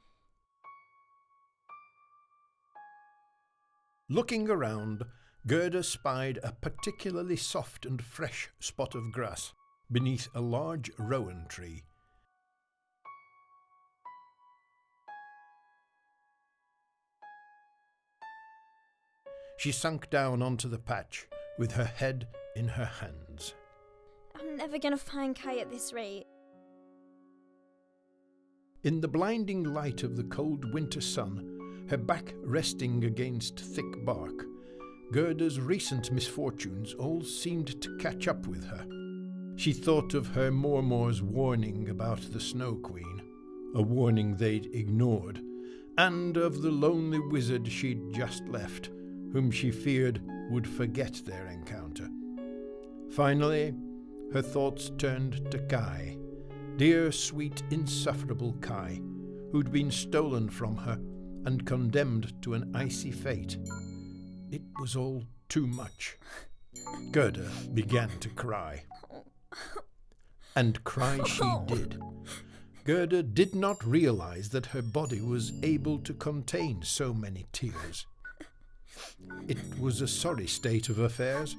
Speaker 1: Looking around, Gerda spied a particularly soft and fresh spot of grass beneath a large rowan tree. She sunk down onto the patch with her head in her hands.
Speaker 5: I'm never gonna find Kai at this rate.
Speaker 1: In the blinding light of the cold winter sun, her back resting against thick bark, Gerda's recent misfortunes all seemed to catch up with her. She thought of her Mormor's warning about the Snow Queen, a warning they'd ignored, and of the lonely wizard she'd just left, whom she feared would forget their encounter. Finally, her thoughts turned to Kai, dear, sweet, insufferable Kai, who'd been stolen from her and condemned to an icy fate. It was all too much. Gerda began to cry. And cry she did. Gerda did not realize that her body was able to contain so many tears. It was a sorry state of affairs.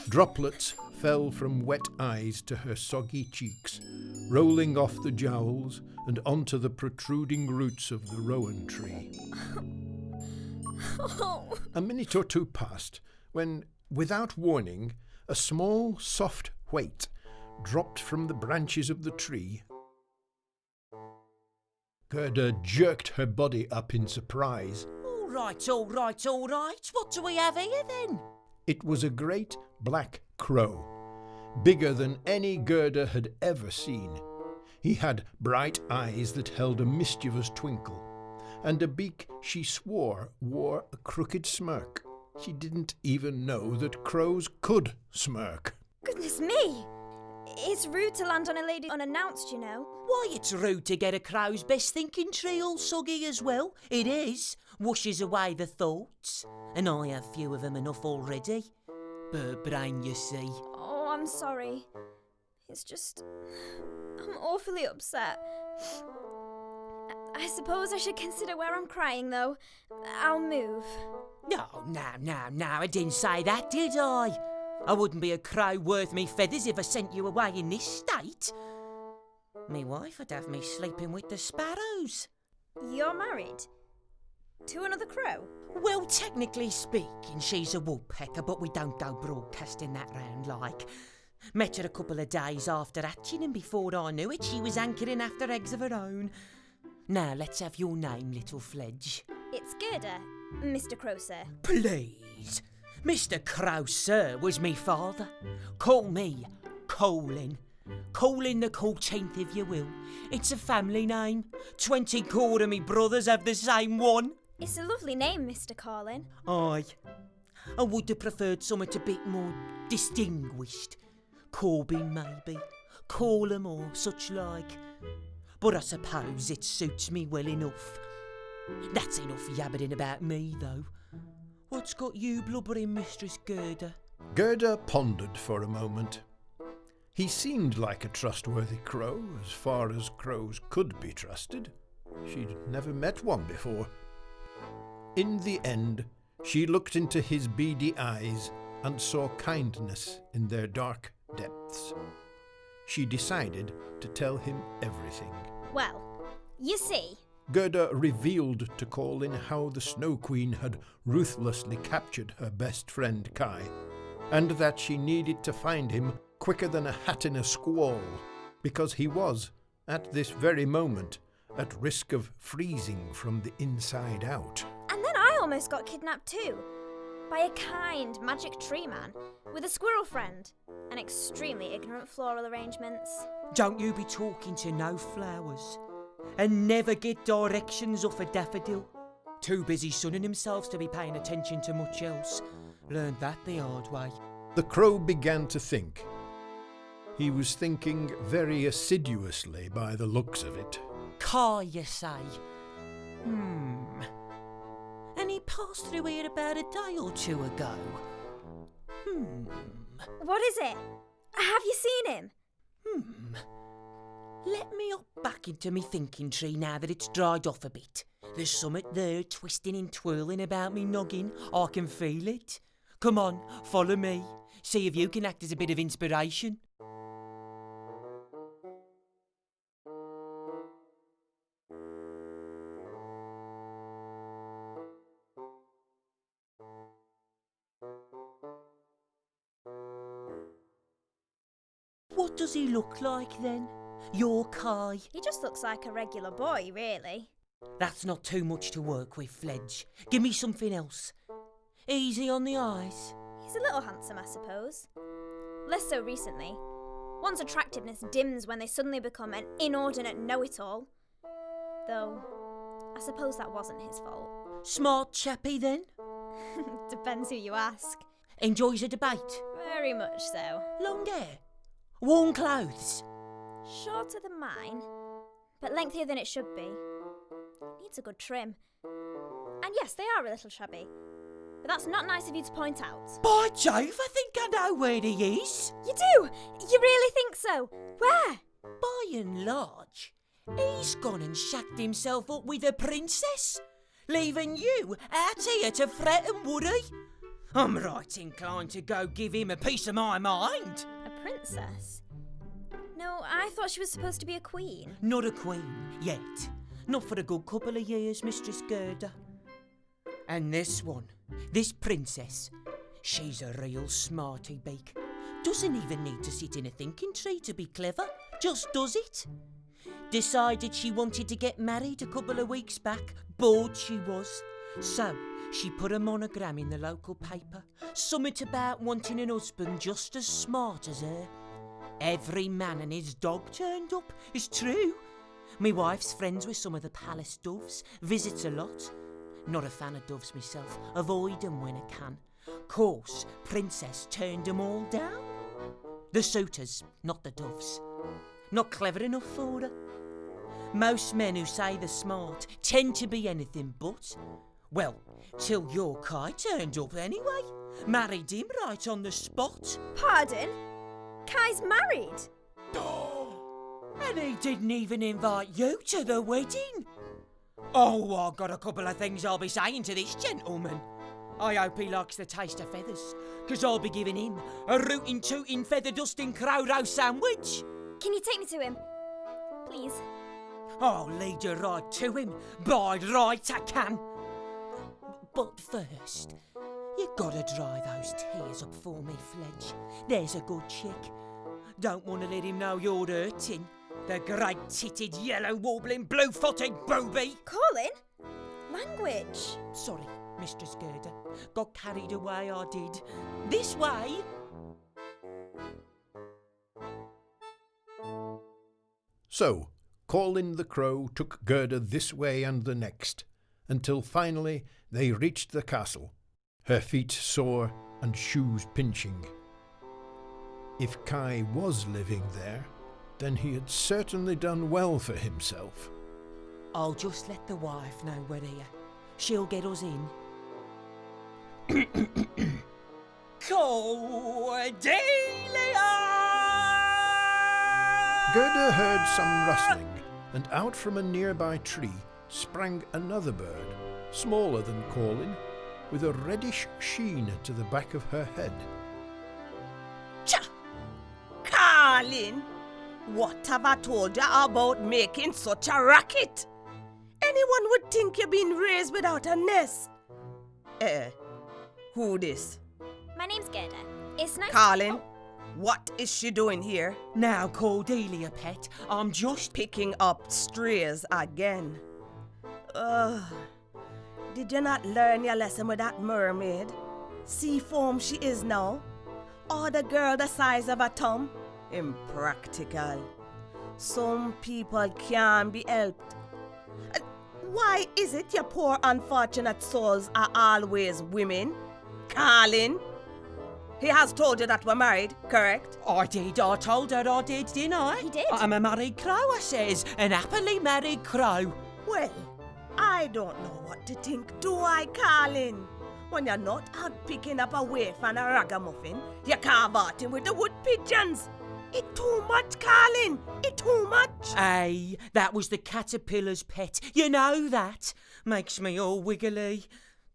Speaker 1: Droplets fell from wet eyes to her soggy cheeks, rolling off the jowls and onto the protruding roots of the rowan tree. A minute or two passed when, without warning, a small, soft weight dropped from the branches of the tree. Gerda jerked her body up in surprise.
Speaker 3: All right, all right, all right. What do we have here then?
Speaker 1: It was a great black crow, bigger than any Gerda had ever seen. He had bright eyes that held a mischievous twinkle, and a beak she swore wore a crooked smirk. She didn't even know that crows could smirk.
Speaker 5: Goodness me! It's rude to land on a lady unannounced, you know.
Speaker 3: Why, it's rude to get a crow's best thinking tree all soggy as well. It is. Washes away the thoughts. And I have few of them enough already. Bird brain, you see.
Speaker 5: Oh, I'm sorry. It's just... I'm awfully upset. I suppose I should consider where I'm crying, though. I'll move.
Speaker 3: No, I didn't say that, did I? I wouldn't be a crow worth me feathers if I sent you away in this state. Me wife would have me sleeping with the sparrows.
Speaker 5: You're married? To another crow?
Speaker 3: Well, technically speaking, she's a woodpecker, but we don't go broadcasting that round like. Met her a couple of days after hatching, and before I knew it, she was hankering after eggs of her own. Now, let's have your name, little fledge.
Speaker 5: It's Gerda, Mr. Crow, sir.
Speaker 3: Please. Mr. Crow, sir, was me father. Call me Colin. Colin the 14th, if you will. It's a family name. 20 cord of me brothers have the same one.
Speaker 5: It's a lovely name, Mr. Colin.
Speaker 3: Aye. I would have preferred something a bit more distinguished. Corbin, maybe. Colum or such like. But I suppose it suits me well enough. That's enough yabbering about me, though. What's got you blubbering, Mistress Gerda?
Speaker 1: Gerda pondered for a moment. He seemed like a trustworthy crow, as far as crows could be trusted. She'd never met one before. In the end, she looked into his beady eyes and saw kindness in their dark depths. She decided to tell him everything.
Speaker 5: Well, you see,
Speaker 1: Gerda revealed to Colin how the Snow Queen had ruthlessly captured her best friend Kai, and that she needed to find him quicker than a hat in a squall, because he was, at this very moment, at risk of freezing from the inside out.
Speaker 5: and then I almost got kidnapped too. By a kind, magic tree man with a squirrel friend and extremely ignorant floral arrangements.
Speaker 3: Don't you be talking to no flowers. And never get directions off a daffodil. Too busy sunning themselves to be paying attention to much else. Learned that the hard way.
Speaker 1: The crow began to think. He was thinking very assiduously by the looks of it.
Speaker 3: Kai, you say? And he passed through here about a day or two ago.
Speaker 5: What is it? Have you seen him?
Speaker 3: Let me up back into me thinking tree now that it's dried off a bit. There's something there twisting and twirling about me noggin. I can feel it. Come on, follow me. See if you can act as a bit of inspiration. What does he look like then? Your Kai?
Speaker 5: He just looks like a regular boy, really.
Speaker 3: That's not too much to work with, Fledge. Give me something else. Easy on the eyes.
Speaker 5: He's a little handsome, I suppose. Less so recently. One's attractiveness dims when they suddenly become an inordinate know-it-all. Though, I suppose that wasn't his fault.
Speaker 3: Smart chappy then?
Speaker 5: Depends who you ask.
Speaker 3: Enjoys a debate?
Speaker 5: Very much so.
Speaker 3: Long hair? Warm clothes?
Speaker 5: Shorter than mine, but lengthier than it should be. Needs a good trim. And yes, they are a little shabby. But that's not nice of you to point out.
Speaker 3: By Jove, I think I know where he is.
Speaker 5: You do? You really think so? Where?
Speaker 3: By and large, he's gone and shacked himself up with a princess, leaving you out here to fret and worry. I'm right inclined to go give him a piece of my mind.
Speaker 5: A princess? No, I thought she was supposed to be a queen.
Speaker 3: Not a queen, yet. Not for a good couple of years, Mistress Gerda. And this one, this princess, she's a real smarty beak. Doesn't even need to sit in a thinking tree to be clever, just does it. Decided she wanted to get married a couple of weeks back, bored she was. So, she put a monogram in the local paper, something about wanting an husband just as smart as her. Every man and his dog turned up, it's true. Me wife's friends with some of the palace doves, visits a lot. Not a fan of doves myself, avoid 'em when I can. Course, Princess turned 'em all down. The suitors, not the doves. Not clever enough for her. Most men who say they're smart tend to be anything but. Well, till your Kai turned up anyway. Married him right on the spot.
Speaker 5: Pardon? Kai's married?
Speaker 3: And he didn't even invite you to the wedding. Oh, I've got a couple of things I'll be saying to this gentleman. I hope he likes the taste of feathers, 'cause I'll be giving him a rootin' tootin' feather dusting crow roast sandwich.
Speaker 5: Can you take me to him? Please.
Speaker 3: I'll lead you right to him, by right I can. But first, you gotta dry those tears up for me, Fledge. There's a good chick. Don't want to let him know you're hurting. The great-titted, yellow-warbling, blue-footed booby.
Speaker 5: Colin? Language.
Speaker 3: Sorry, Mistress Gerda. Got carried away, I did. This way.
Speaker 1: So, Colin the Crow took Gerda this way and the next, until finally they reached the castle, her feet sore and shoes pinching. If Kai was living there, then he had certainly done well for himself.
Speaker 3: I'll just let the wife know we're here. She'll get us in. Cordelia!
Speaker 1: Gerda heard some rustling, and out from a nearby tree sprang another bird, smaller than Colin, with a reddish sheen to the back of her head.
Speaker 8: Cha! Colin, what have I told you about making such a racket? Anyone would think you're being raised without a nest. Who this?
Speaker 5: My name's Gerda. It's nice.
Speaker 8: Colin, what is she doing here?
Speaker 3: Now, Cordelia, pet, I'm just
Speaker 8: Picking up strays again. Ugh. Did you not learn your lesson with that mermaid? Sea foam she is now. Or the girl the size of a thumb? Impractical. Some people can't be helped. Why is it your poor unfortunate souls are always women? Colin? He has told you that we're married, correct?
Speaker 3: I did. I told her I did, didn't I?
Speaker 5: He did.
Speaker 3: I'm a married crow, I says. An happily married crow.
Speaker 8: Well, I don't know what to think, do I, Colin? When you're not out picking up a waif and a ragamuffin, you carve out him with the wood pigeons. It too much, Colin. It too much.
Speaker 3: Ay, that was the caterpillar's pet. You know that. Makes me all wiggly.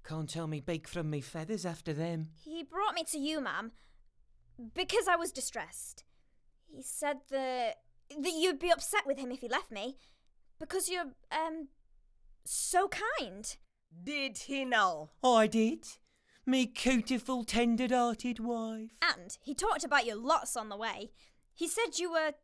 Speaker 3: Can't tell me beak from me feathers after them.
Speaker 5: He brought me to you, ma'am, because I was distressed. He said that you'd be upset with him if he left me, because you're, so kind.
Speaker 8: Did he know?
Speaker 3: I did. Me cootiful, tender-hearted wife.
Speaker 5: And he talked about you lots on the way. He said you were,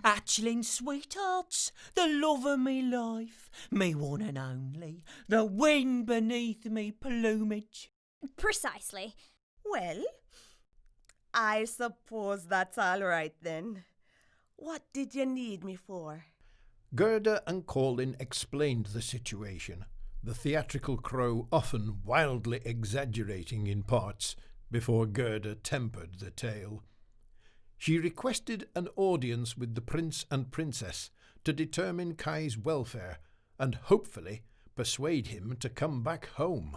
Speaker 3: Hatchling sweethearts, the love of me life, me one and only, the wind beneath me plumage.
Speaker 5: Precisely.
Speaker 8: Well, I suppose that's all right then. What did you need me for?
Speaker 1: Gerda and Colin explained the situation, the theatrical crow often wildly exaggerating in parts before Gerda tempered the tale. She requested an audience with the prince and princess to determine Kai's welfare and hopefully persuade him to come back home.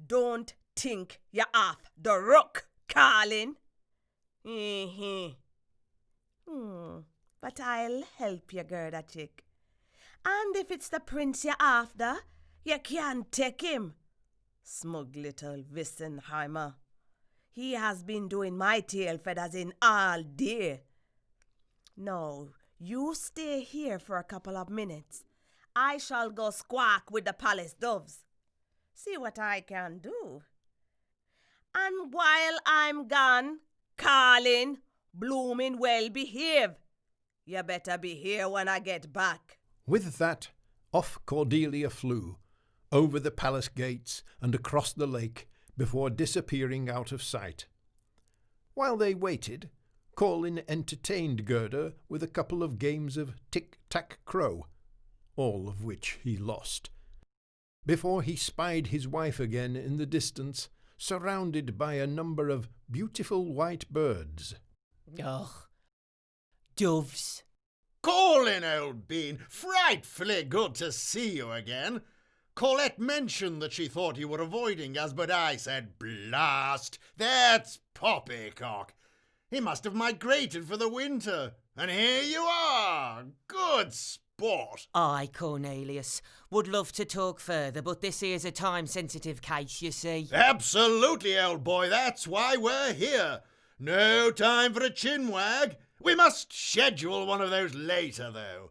Speaker 8: Don't think you're off the rook, Colin. But I'll help you, Gerda chick. And if it's the prince you're after, you can't take him. Smug little Wissenheimer. He has been doing my tail feathers in all day. No, you stay here for a couple of minutes. I shall go squawk with the palace doves. See what I can do. And while I'm gone, Colin, blooming well behave. You better be here when I get back.
Speaker 1: With that, off Cordelia flew, over the palace gates and across the lake, before disappearing out of sight. While they waited, Colin entertained Gerda with a couple of games of tic-tac-crow, all of which he lost, before he spied his wife again in the distance, surrounded by a number of beautiful white birds.
Speaker 3: Ugh. Doves.
Speaker 9: Colin, old bean, frightfully good to see you again. Colette mentioned that she thought you were avoiding us, but I said, blast, that's poppycock. He must have migrated for the winter, and here you are. Good sport.
Speaker 3: Aye, Cornelius. Would love to talk further, but this here's a time-sensitive case, you see.
Speaker 9: Absolutely, old boy, that's why we're here. No time for a chinwag. We must schedule one of those later, though.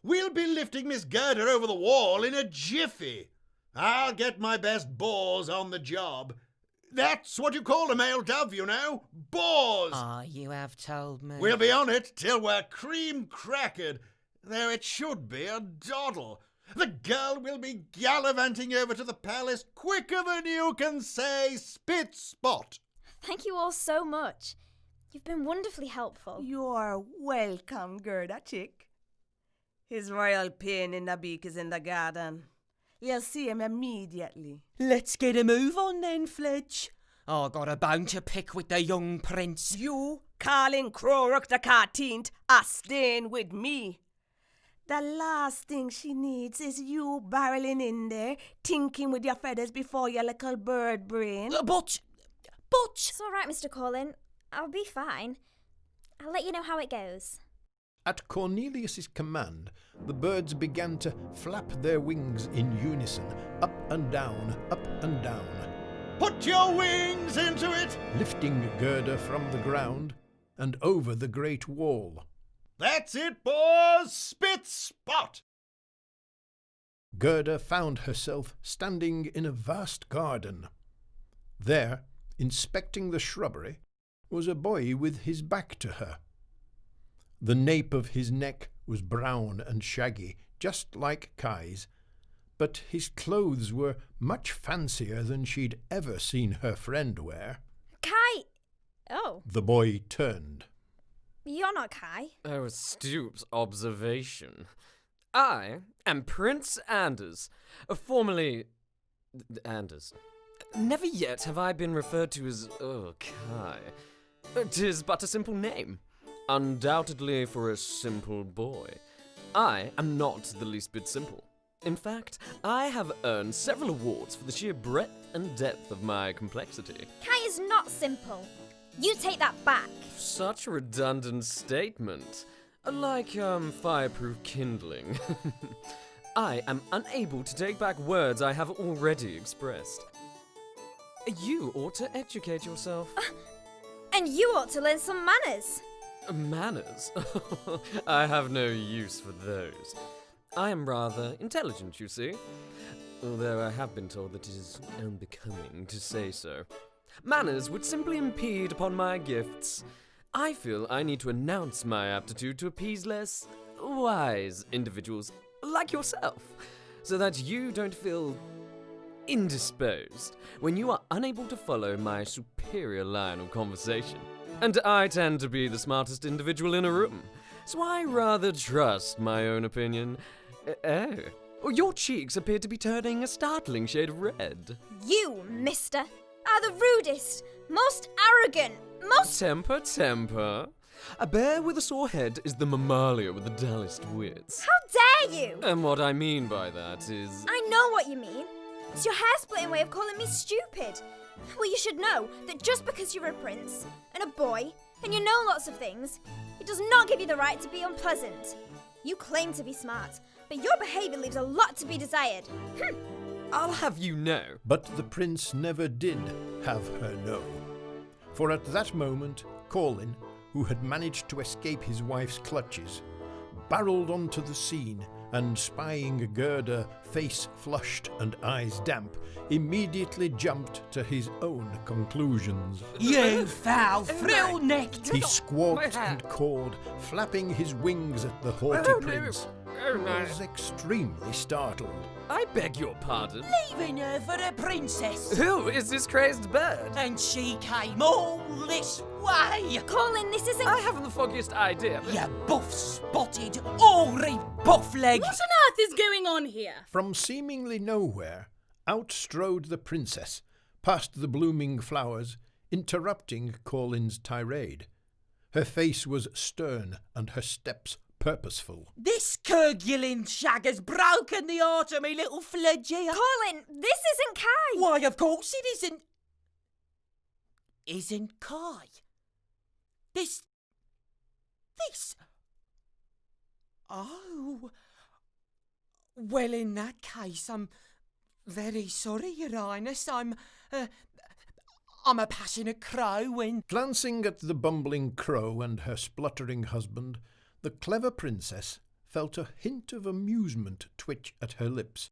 Speaker 9: We'll be lifting Miss Gerda over the wall in a jiffy. I'll get my best boars on the job. That's what you call a male dove, you know. Boars.
Speaker 3: Ah, you have told me.
Speaker 9: We'll be on it till we're cream-crackered, though it should be a doddle. The girl will be gallivanting over to the palace quicker than you can say spit-spot.
Speaker 5: Thank you all so much. You've been wonderfully helpful.
Speaker 8: You're welcome, Gerda chick. His royal pain in the beak is in the garden. You'll see him immediately.
Speaker 3: Let's get a move on then, Fledge. I got a bone to pick with the young prince.
Speaker 8: You, Colin Crowrock the 14th, are staying with me. The last thing she needs is you barreling in there, tinking with your feathers before your little bird brain.
Speaker 3: But...
Speaker 5: It's all right, Mr. Colin. I'll be fine. I'll let you know how it goes.
Speaker 1: At Cornelius's command, the birds began to flap their wings in unison, up and down, up and down,
Speaker 9: Put your wings into it!
Speaker 1: lifting Gerda from the ground and over the great wall.
Speaker 9: That's it, boys! Spit spot!
Speaker 1: Gerda found herself standing in a vast garden. There, inspecting the shrubbery, was a boy with his back to her. The nape of his neck was brown and shaggy, just like Kai's, but his clothes were much fancier than she'd ever seen her friend wear.
Speaker 5: Kai! Oh,
Speaker 1: The boy turned.
Speaker 5: you're not Kai.
Speaker 6: Oh, astute observation. I am Prince Anders, formerly Anders. Never yet have I been referred to as, Kai. 'Tis but a simple name, undoubtedly for a simple boy. I am not the least bit simple. In fact, I have earned several awards for the sheer breadth and depth of my complexity.
Speaker 5: Kai is not simple. You take that back.
Speaker 6: Such a redundant statement. Like, fireproof kindling. I am unable to take back words I have already expressed. You ought to educate yourself.
Speaker 5: And you ought to learn some manners.
Speaker 6: Manners? I have no use for those. I am rather intelligent, you see. Although I have been told that it is unbecoming to say so. Manners would simply impede upon my gifts. I feel I need to announce my aptitude to appease less wise individuals like yourself, so that you don't feel indisposed when you are unable to follow my superior line of conversation. And I tend to be the smartest individual in a room, so I rather trust my own opinion. Your cheeks appear to be turning a startling shade of red.
Speaker 5: You, mister, are the rudest, most arrogant, most...
Speaker 6: Temper. A bear with a sore head is the mammalia with the dullest wits.
Speaker 5: How dare you?
Speaker 6: And what I mean by that is...
Speaker 5: I know what you mean. It's your hair-splitting way of calling me stupid. Well, you should know that just because you're a prince and a boy and you know lots of things, it does not give you the right to be unpleasant. You claim to be smart, but your behaviour leaves a lot to be desired.
Speaker 6: I'll have you know.
Speaker 1: But the prince never did have her know. For at that moment, Colin, who had managed to escape his wife's clutches, barreled onto the scene and, spying Gerda, face flushed and eyes damp, immediately jumped to his own conclusions.
Speaker 3: You foul, frill-necked...
Speaker 1: He squawked and cawed, flapping his wings at the haughty prince, who was extremely startled.
Speaker 6: I beg your pardon.
Speaker 3: Leaving her for a princess.
Speaker 6: Who is this crazed bird?
Speaker 3: And she came all this way.
Speaker 5: Colin, this isn't...
Speaker 6: I haven't the foggiest idea.
Speaker 3: You buff-spotted, orry buff-leg.
Speaker 10: What on earth is going on here?
Speaker 1: From seemingly nowhere, out strode the princess, past the blooming flowers, interrupting Colin's tirade. Her face was stern and her steps purposeful.
Speaker 3: This curgulin shag has broken the heart of me little Fledgia.
Speaker 5: Colin, this isn't Kai.
Speaker 3: Why, of course it isn't. Isn't Kai? This... Oh. Well, in that case, I'm very sorry, Your Highness. I'm a passionate crow when...
Speaker 1: Glancing at the bumbling crow and her spluttering husband, the clever princess felt a hint of amusement twitch at her lips.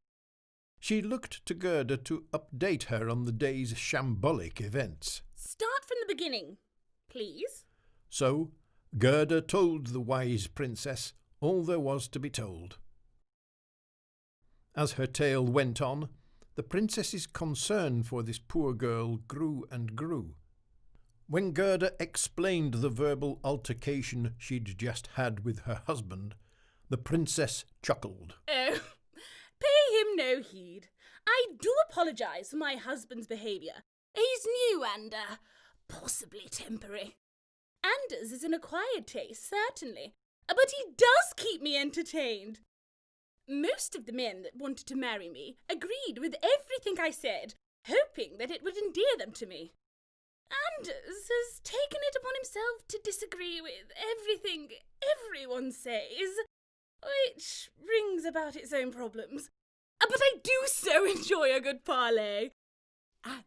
Speaker 1: She looked to Gerda to update her on the day's shambolic events.
Speaker 10: Start from the beginning, please.
Speaker 1: So, Gerda told the wise princess all there was to be told. As her tale went on, the princess's concern for this poor girl grew and grew. When Gerda explained the verbal altercation she'd just had with her husband, the princess chuckled.
Speaker 10: Oh, pay him no heed. I do apologise for my husband's behaviour. He's new and, possibly temporary. Anders is an acquired taste, certainly, but he does keep me entertained. Most of the men that wanted to marry me agreed with everything I said, hoping that it would endear them to me. Anders has taken it upon himself to disagree with everything everyone says, which brings about its own problems. But I do so enjoy a good parley. And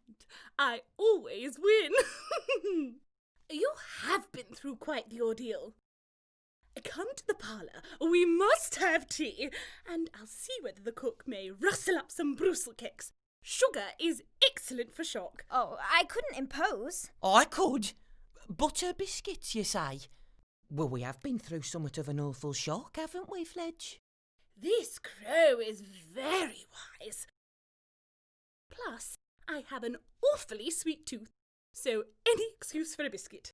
Speaker 10: I always win. You have been through quite the ordeal. Come to the parlour, we must have tea, and I'll see whether the cook may rustle up some Brussels cakes. Sugar is excellent for shock.
Speaker 5: Oh, I couldn't impose.
Speaker 3: I could. Butter biscuits, you say? Well, we have been through somewhat of an awful shock, haven't we, Fledge?
Speaker 10: This crow is very wise. Plus, I have an awfully sweet tooth, so any excuse for a biscuit.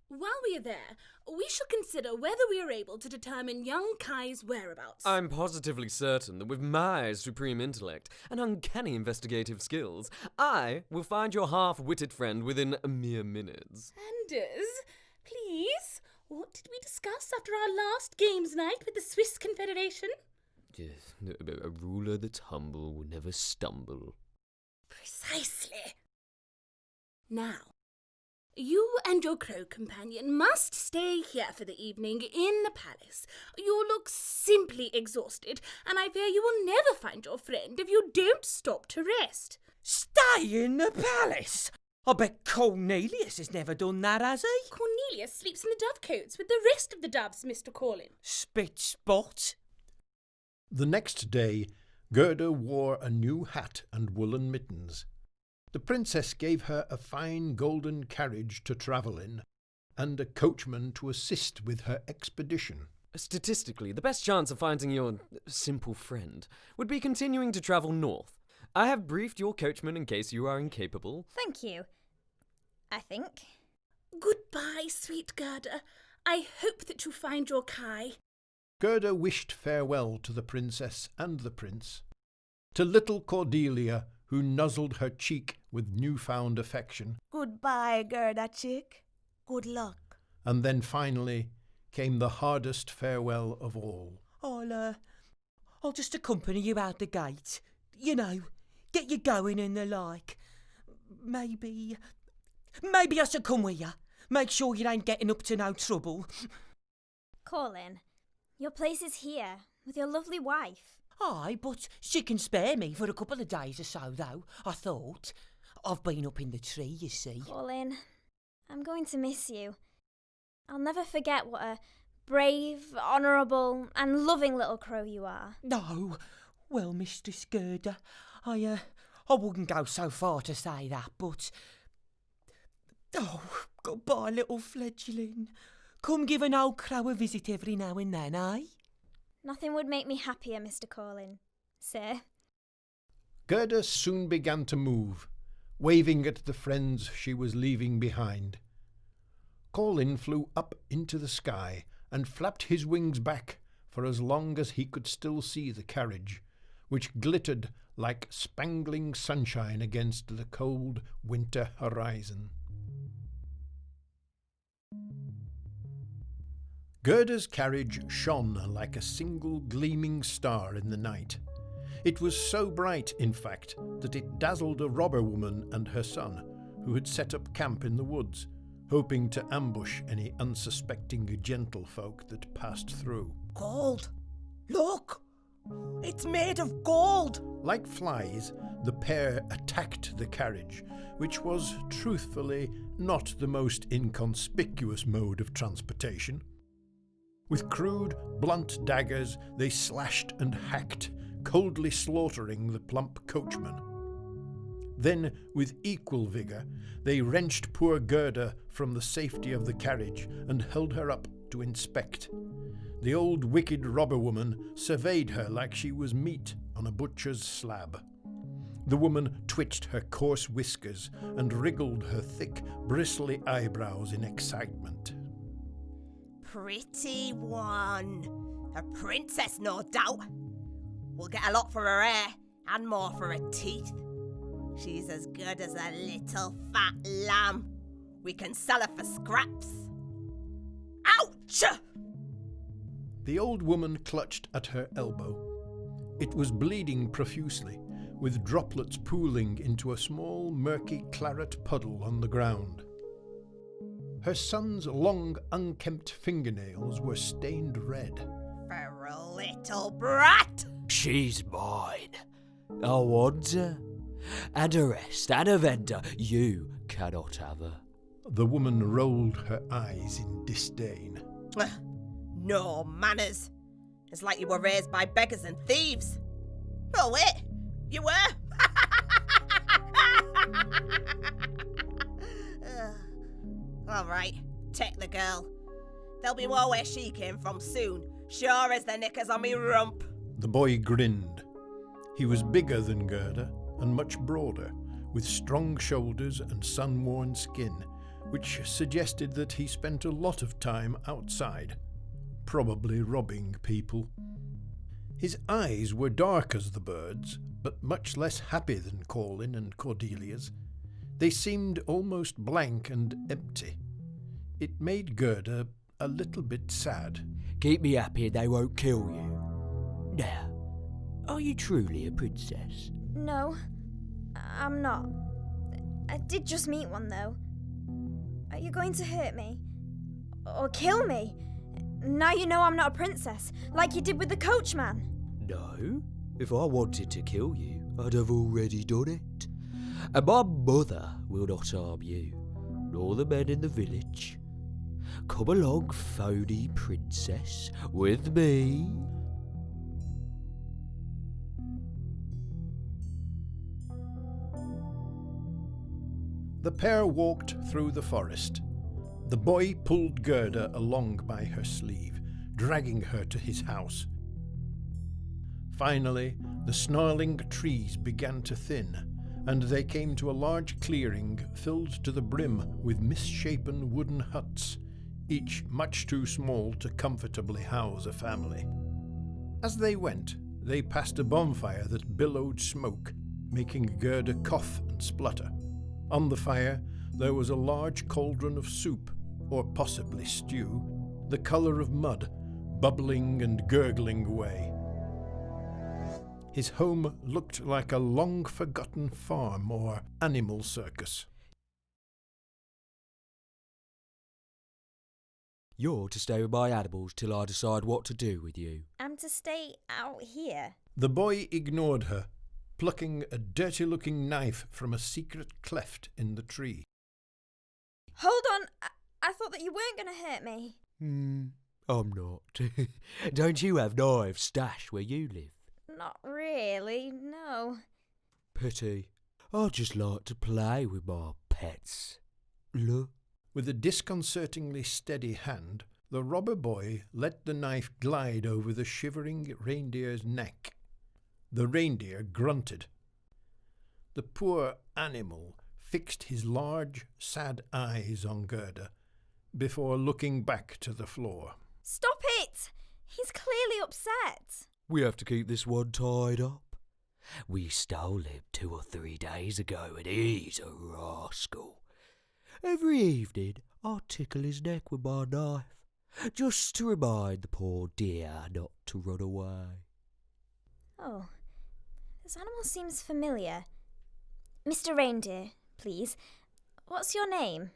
Speaker 10: While we are there, we shall consider whether we are able to determine young Kai's whereabouts.
Speaker 11: I'm positively certain that with my supreme intellect and uncanny investigative skills, I will find your half-witted friend within mere minutes.
Speaker 10: Anders, please, what did we discuss after our last games night with the Swiss Confederation?
Speaker 11: Yes, a ruler that's humble will never stumble.
Speaker 10: Precisely. Now, you and your crow companion must stay here for the evening in the palace. You look simply exhausted, and I fear you will never find your friend if you don't stop to rest.
Speaker 3: Stay in the palace? I bet Cornelius has never done that, has he?
Speaker 10: Cornelius sleeps in the dovecotes with the rest of the doves, Mr. Corlin.
Speaker 3: Spit spot.
Speaker 1: The next day, Gerda wore a new hat and woolen mittens. The princess gave her a fine golden carriage to travel in, and a coachman to assist with her expedition.
Speaker 11: Statistically, the best chance of finding your simple friend would be continuing to travel north. I have briefed your coachman in case you are incapable.
Speaker 5: Thank you. I think.
Speaker 10: Goodbye, sweet Gerda. I hope that you find your Kai.
Speaker 1: Gerda wished farewell to the princess and the prince. To little Cordelia, who nuzzled her cheek with newfound affection.
Speaker 8: Goodbye, Gerda chick. Good luck.
Speaker 1: And then finally came the hardest farewell of all.
Speaker 3: I'll just accompany you out the gate. You know, get you going and the like. Maybe I should come with you. Make sure you ain't getting up to no trouble.
Speaker 5: Colin, your place is here, with your lovely wife.
Speaker 3: Aye, but she can spare me for a couple of days or so, though, I thought. I've been up in the tree, you see.
Speaker 5: Colin, I'm going to miss you. I'll never forget what a brave, honourable and loving little crow you are.
Speaker 3: No, well, Mistress Gerda, I wouldn't go so far to say that, but... Oh, goodbye, little fledgling. Come give an old crow a visit every now and then, eh?
Speaker 5: Nothing would make me happier, Mr. Colin, sir.
Speaker 1: Gerda soon began to move, waving at the friends she was leaving behind. Colin flew up into the sky and flapped his wings back for as long as he could still see the carriage, which glittered like spangling sunshine against the cold winter horizon. Gerda's carriage shone like a single gleaming star in the night. It was so bright, in fact, that it dazzled a robber woman and her son, who had set up camp in the woods, hoping to ambush any unsuspecting gentlefolk that passed through.
Speaker 8: Gold! Look! It's made of gold!
Speaker 1: Like flies, the pair attacked the carriage, which was, truthfully, not the most inconspicuous mode of transportation. With crude, blunt daggers, they slashed and hacked, coldly slaughtering the plump coachman. Then, with equal vigour, they wrenched poor Gerda from the safety of the carriage and held her up to inspect. The old wicked robber woman surveyed her like she was meat on a butcher's slab. The woman twitched her coarse whiskers and wriggled her thick, bristly eyebrows in excitement.
Speaker 8: Pretty one. A princess, no doubt. We'll get a lot for her hair and more for her teeth. She's as good as a little fat lamb. We can sell her for scraps. Ouch!
Speaker 1: The old woman clutched at her elbow. It was bleeding profusely, with droplets pooling into a small, murky claret puddle on the ground. Her son's long, unkempt fingernails were stained red.
Speaker 8: For a little brat!
Speaker 12: She's mine. I want her. And a rest and a vendor. You cannot have her.
Speaker 1: The woman rolled her eyes in disdain.
Speaker 8: No manners. It's like you were raised by beggars and thieves. Oh, wait. You were? All right, take the girl. There'll be more where she came from soon, sure as the knickers on me rump.
Speaker 1: The boy grinned. He was bigger than Gerda and much broader, with strong shoulders and sun-worn skin, which suggested that he spent a lot of time outside, probably robbing people. His eyes were dark as the bird's, but much less happy than Colin and Cordelia's. They seemed almost blank and empty. It made Gerda a little bit sad.
Speaker 12: Keep me happy and they won't kill you. Now, are you truly a princess?
Speaker 5: No, I'm not. I did just meet one, though. Are you going to hurt me? Or kill me? Now you know I'm not a princess, like you did with the coachman.
Speaker 12: No. If I wanted to kill you, I'd have already done it. And my mother will not harm you, nor the men in the village. Come along, phony princess, with me.
Speaker 1: The pair walked through the forest. The boy pulled Gerda along by her sleeve, dragging her to his house. Finally, the snarling trees began to thin, and they came to a large clearing filled to the brim with misshapen wooden huts, each much too small to comfortably house a family. As they went, they passed a bonfire that billowed smoke, making Gerda cough and splutter. On the fire, there was a large cauldron of soup, or possibly stew, the colour of mud, bubbling and gurgling away. His home looked like a long-forgotten farm or animal circus.
Speaker 12: You're to stay with my animals till I decide what to do with you.
Speaker 5: I'm to stay out here.
Speaker 1: The boy ignored her, plucking a dirty-looking knife from a secret cleft in the tree.
Speaker 5: Hold on, I thought that you weren't going to hurt me.
Speaker 12: I'm not. Don't you have knives stashed where you live?
Speaker 5: Not really, no.
Speaker 12: Pity. I just like to play with my pets. Look.
Speaker 1: With a disconcertingly steady hand, the robber boy let the knife glide over the shivering reindeer's neck. The reindeer grunted. The poor animal fixed his large, sad eyes on Gerda before looking back to the floor.
Speaker 5: Stop it! He's clearly upset.
Speaker 12: We have to keep this one tied up. We stole him 2 or 3 days ago and he's a rascal. Every evening I tickle his neck with my knife, just to remind the poor dear not to run away.
Speaker 5: Oh, this animal seems familiar. Mr. Reindeer, please, what's your name?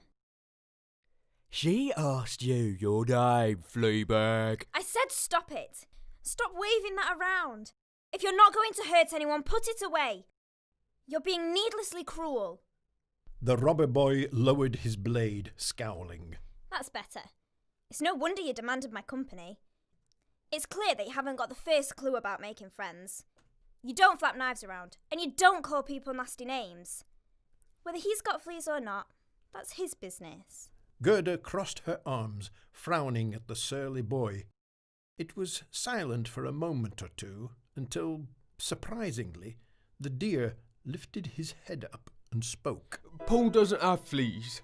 Speaker 12: She asked you your name, Fleabag.
Speaker 5: I said stop it. Stop waving that around. If you're not going to hurt anyone, put it away. You're being needlessly cruel.
Speaker 1: The robber boy lowered his blade, scowling.
Speaker 5: That's better. It's no wonder you demanded my company. It's clear that you haven't got the first clue about making friends. You don't flap knives around, and you don't call people nasty names. Whether he's got fleas or not, that's his business.
Speaker 1: Gerda crossed her arms, frowning at the surly boy. It was silent for a moment or two, until, surprisingly, the deer lifted his head up and spoke.
Speaker 13: Paul doesn't have fleas.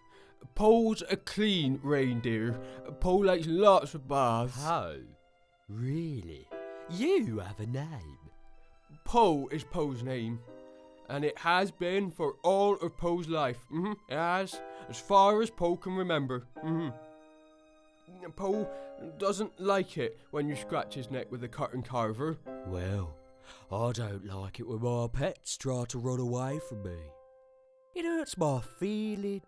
Speaker 13: Paul's a clean reindeer. Paul likes lots of baths.
Speaker 12: Oh, really? You have a name?
Speaker 13: Paul is Paul's name. And it has been for all of Paul's life. It has. As far as Paul can remember. Paul doesn't like it when you scratch his neck with a cotton carver.
Speaker 12: Well, I don't like it when my pets try to run away from me. It hurts my feelings.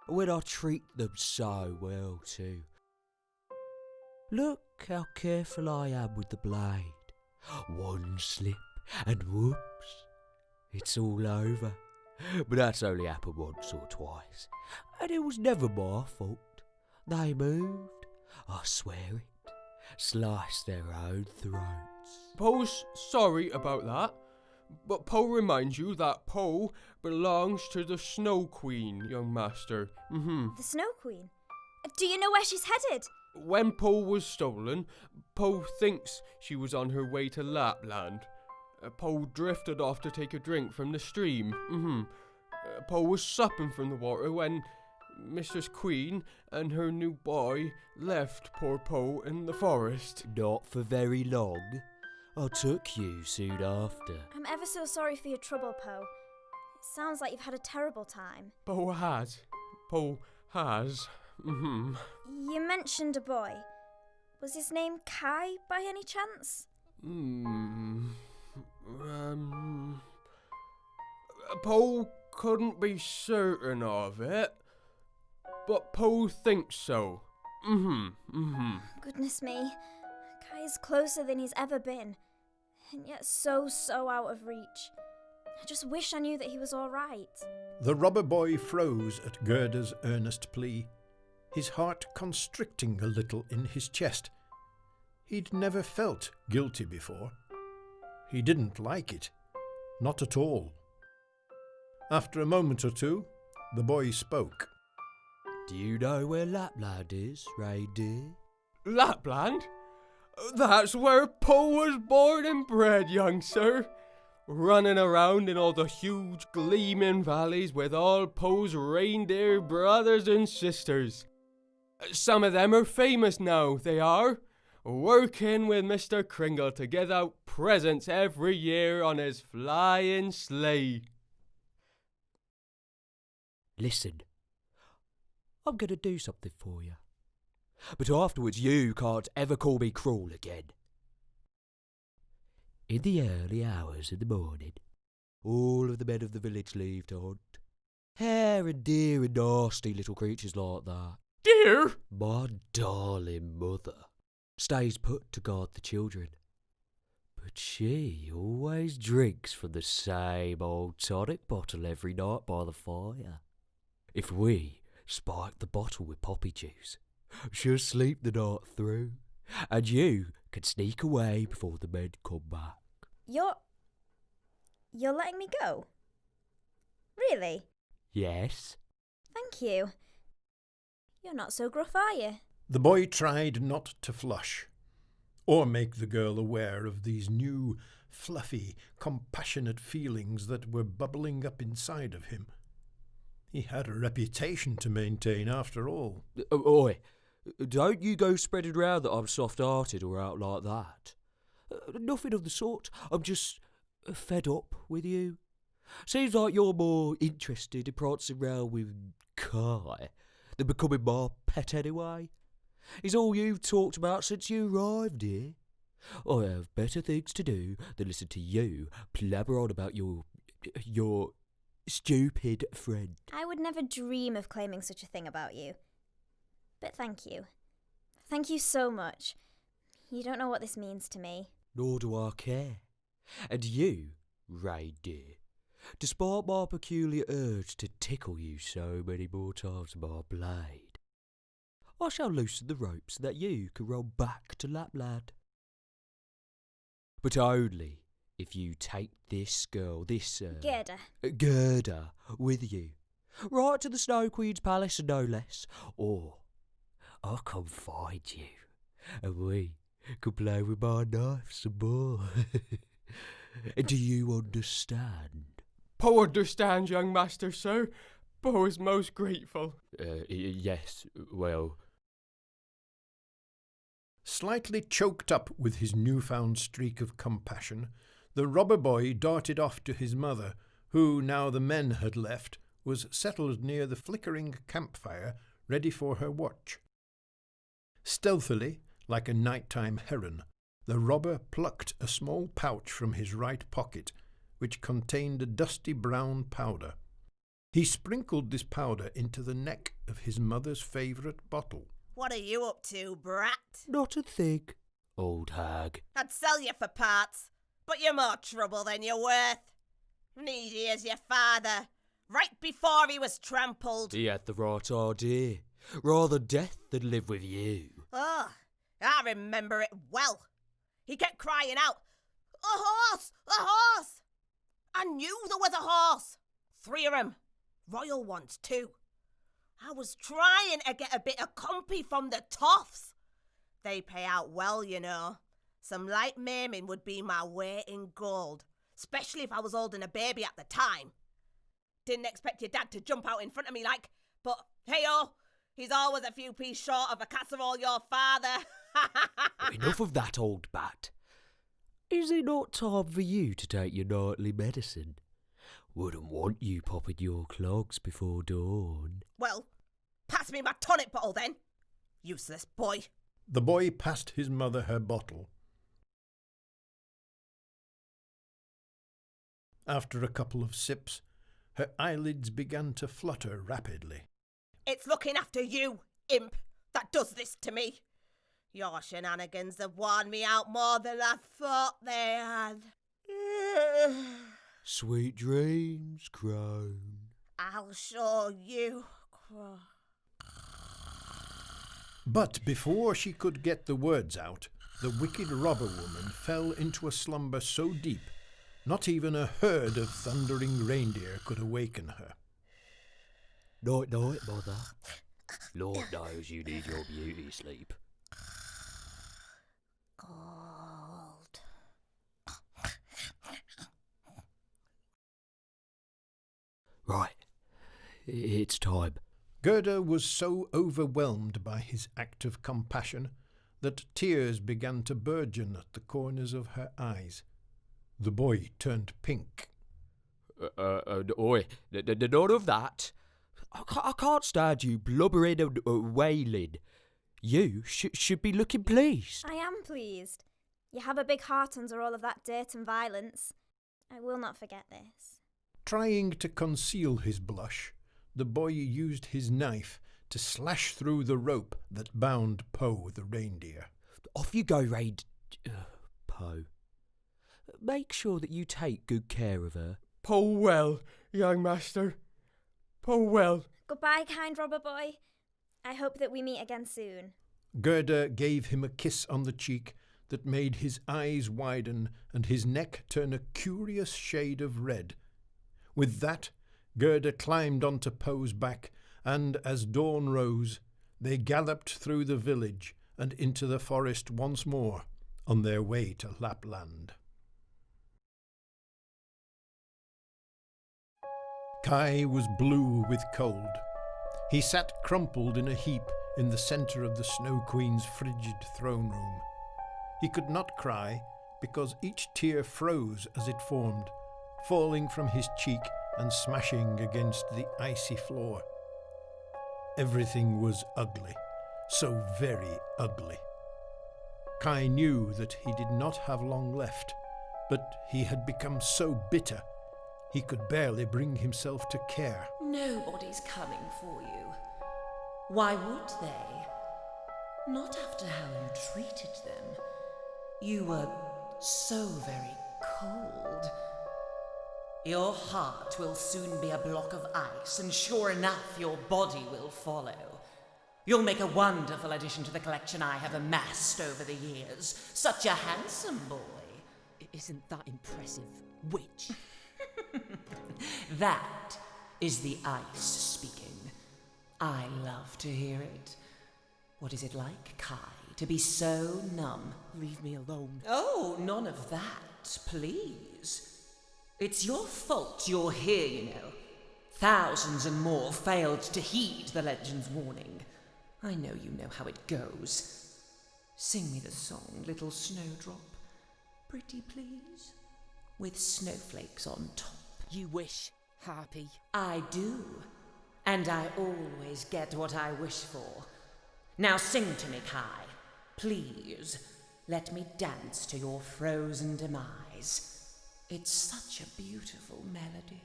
Speaker 12: When I treat them so well too. Look how careful I am with the blade. One slip and whoops, it's all over. But that's only happened once or twice. And it was never my fault. They moved, I swear it, sliced their own throats.
Speaker 13: Poe's sorry about that, but Poe reminds you that Poe belongs to the Snow Queen, young master.
Speaker 5: The Snow Queen? Do you know where she's headed?
Speaker 13: When Poe was stolen, Poe thinks she was on her way to Lapland. Poe drifted off to take a drink from the stream. Poe was supping from the water when Mistress Queen and her new boy left poor Poe in the forest.
Speaker 12: Not for very long. I took you soon after.
Speaker 5: I'm ever so sorry for your trouble, Poe. It sounds like you've had a terrible time.
Speaker 13: Poe has.
Speaker 5: You mentioned a boy. Was his name Kai by any chance?
Speaker 13: Poe couldn't be certain of it, but Poe thinks so.
Speaker 5: Goodness me. Kai is closer than he's ever been, and yet so out of reach. I just wish I knew that he was all right.
Speaker 1: The robber boy froze at Gerda's earnest plea, his heart constricting a little in his chest. He'd never felt guilty before. He didn't like it, not at all. After a moment or two, the boy spoke.
Speaker 12: Do you know where Lapland is, reindeer?
Speaker 13: Lapland? That's where Poe was born and bred, young sir. Running around in all the huge gleaming valleys with all Poe's reindeer brothers and sisters. Some of them are famous now, they are. Working with Mr. Kringle to get out presents every year on his flying sleigh.
Speaker 12: Listen, I'm going to do something for you. But afterwards you can't ever call me cruel again. In the early hours of the morning, all of the men of the village leave to hunt. Hare and deer and nasty little creatures like that.
Speaker 13: Deer?
Speaker 12: My darling mother stays put to guard the children. But she always drinks from the same old tonic bottle every night by the fire. If we spike the bottle with poppy juice, she'll sleep the night through, and you can sneak away before the men come back.
Speaker 5: You're letting me go? Really?
Speaker 12: Yes.
Speaker 5: Thank you. You're not so gruff, are you?
Speaker 1: The boy tried not to flush, or make the girl aware of these new, fluffy, compassionate feelings that were bubbling up inside of him. He had a reputation to maintain after all.
Speaker 12: Oi, don't you go spreading round that I'm soft-hearted or out like that. Nothing of the sort. I'm just fed up with you. Seems like you're more interested in prancing round with Kai than becoming my pet anyway. It's all you've talked about since you arrived here. I have better things to do than listen to you blabber on about your stupid friend.
Speaker 5: I would never dream of claiming such a thing about you. But thank you. Thank you so much. You don't know what this means to me.
Speaker 12: Nor do I care. And you, reindeer, despite my peculiar urge to tickle you so many more times with my blade, I shall loosen the ropes so that you can roll back to Lapland. But only if you take this girl, Gerda, with you, right to the Snow Queen's palace, no less, or I'll come find you, and we can play with my knife some more. Do you understand?
Speaker 13: Poe understands, young master, sir. Poe is most grateful.
Speaker 12: Yes, well...
Speaker 1: Slightly choked up with his newfound streak of compassion, the robber boy darted off to his mother, who, now the men had left, was settled near the flickering campfire, ready for her watch. Stealthily, like a nighttime heron, The robber plucked a small pouch from his right pocket, which contained a dusty brown powder. He sprinkled this powder into the neck of his mother's favourite bottle.
Speaker 8: What are you up to, brat?
Speaker 12: Not a thing, old hag.
Speaker 8: I'd sell you for parts, but you're more trouble than you're worth. Needy as your father, right before he was trampled.
Speaker 12: He had the right idea. Rather death than live with you.
Speaker 8: Oh, I remember it well. He kept crying out, "A horse! A horse!" I knew there was a horse. 3 of 'em. Royal ones, too. I was trying to get a bit of compy from the toffs. They pay out well, you know. Some light maiming would be my weight in gold, especially if I was holding a baby at the time. Didn't expect your dad to jump out in front of me like, but hey-oh, he's always a few peas short of a casserole, your father.
Speaker 12: Enough of that, old bat. Is it not time for you to take your nightly medicine? Wouldn't want you popping your clogs before dawn.
Speaker 8: Well, pass me my tonic bottle then, useless boy.
Speaker 1: The boy passed his mother her bottle. After a couple of sips, her eyelids began to flutter rapidly.
Speaker 8: It's looking after you, imp, that does this to me. Your shenanigans have worn me out more than I thought they had.
Speaker 12: Sweet dreams, crone.
Speaker 8: I'll show you, crone.
Speaker 1: But before she could get the words out, the wicked robber woman fell into a slumber so deep, not even a herd of thundering reindeer could awaken her.
Speaker 12: Night-night, mother. Lord knows you need your beauty sleep.
Speaker 8: Gold.
Speaker 12: Right, it's time.
Speaker 1: Gerda was so overwhelmed by his act of compassion that tears began to burgeon at the corners of her eyes. The boy turned pink.
Speaker 12: Oi, none of that. I can't stand you blubbering and wailing. You should be looking pleased.
Speaker 5: I am pleased. You have a big heart under all of that dirt and violence. I will not forget this.
Speaker 1: Trying to conceal his blush, the boy used his knife to slash through the rope that bound Poe the reindeer.
Speaker 12: Off you go, Poe. Make sure that you take good care of her.
Speaker 13: Pull well, young master. Pull well.
Speaker 5: Goodbye, kind robber boy. I hope that we meet again soon.
Speaker 1: Gerda gave him a kiss on the cheek that made his eyes widen and his neck turn a curious shade of red. With that, Gerda climbed onto Poe's back, and as dawn rose, they galloped through the village and into the forest once more on their way to Lapland. Kai was blue with cold. He sat crumpled in a heap in the centre of the Snow Queen's frigid throne room. He could not cry because each tear froze as it formed, falling from his cheek and smashing against the icy floor. Everything was ugly, so very ugly. Kai knew that he did not have long left, but he had become so bitter he could barely bring himself to care.
Speaker 6: Nobody's coming for you. Why would they? Not after how you treated them. You were so very cold. Your heart will soon be a block of ice, and sure enough, your body will follow. You'll make a wonderful addition to the collection I have amassed over the years. Such a handsome boy.
Speaker 3: Isn't that impressive, witch?
Speaker 6: That is the ice speaking. I love to hear it. What is it like, Kai, to be so numb?
Speaker 3: Leave me alone.
Speaker 6: Oh, none of that, please. It's your fault you're here, you know. Thousands and more failed to heed the legend's warning. I know you know how it goes. Sing me the song, little snowdrop. Pretty please. With snowflakes on top.
Speaker 3: You wish, Harpy.
Speaker 6: I do. And I always get what I wish for. Now sing to me, Kai. Please. Let me dance to your frozen demise. It's such a beautiful melody.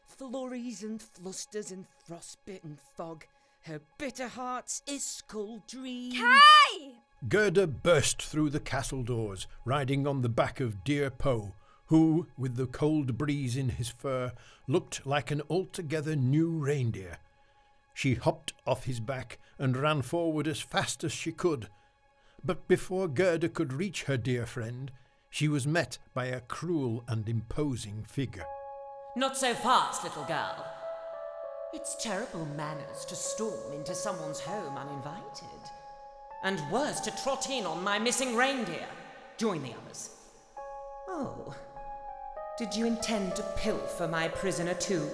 Speaker 3: Flurries and flusters and frostbitten fog. Her bitter heart's iskall dream.
Speaker 5: Kai!
Speaker 1: Gerda burst through the castle doors, riding on the back of dear Po, who, with the cold breeze in his fur, looked like an altogether new reindeer. She hopped off his back and ran forward as fast as she could. But before Gerda could reach her dear friend, she was met by a cruel and imposing figure.
Speaker 6: Not so fast, little girl. It's terrible manners to storm into someone's home uninvited. And worse, to trot in on my missing reindeer. Join the others. Oh, did you intend to pilfer my prisoner too?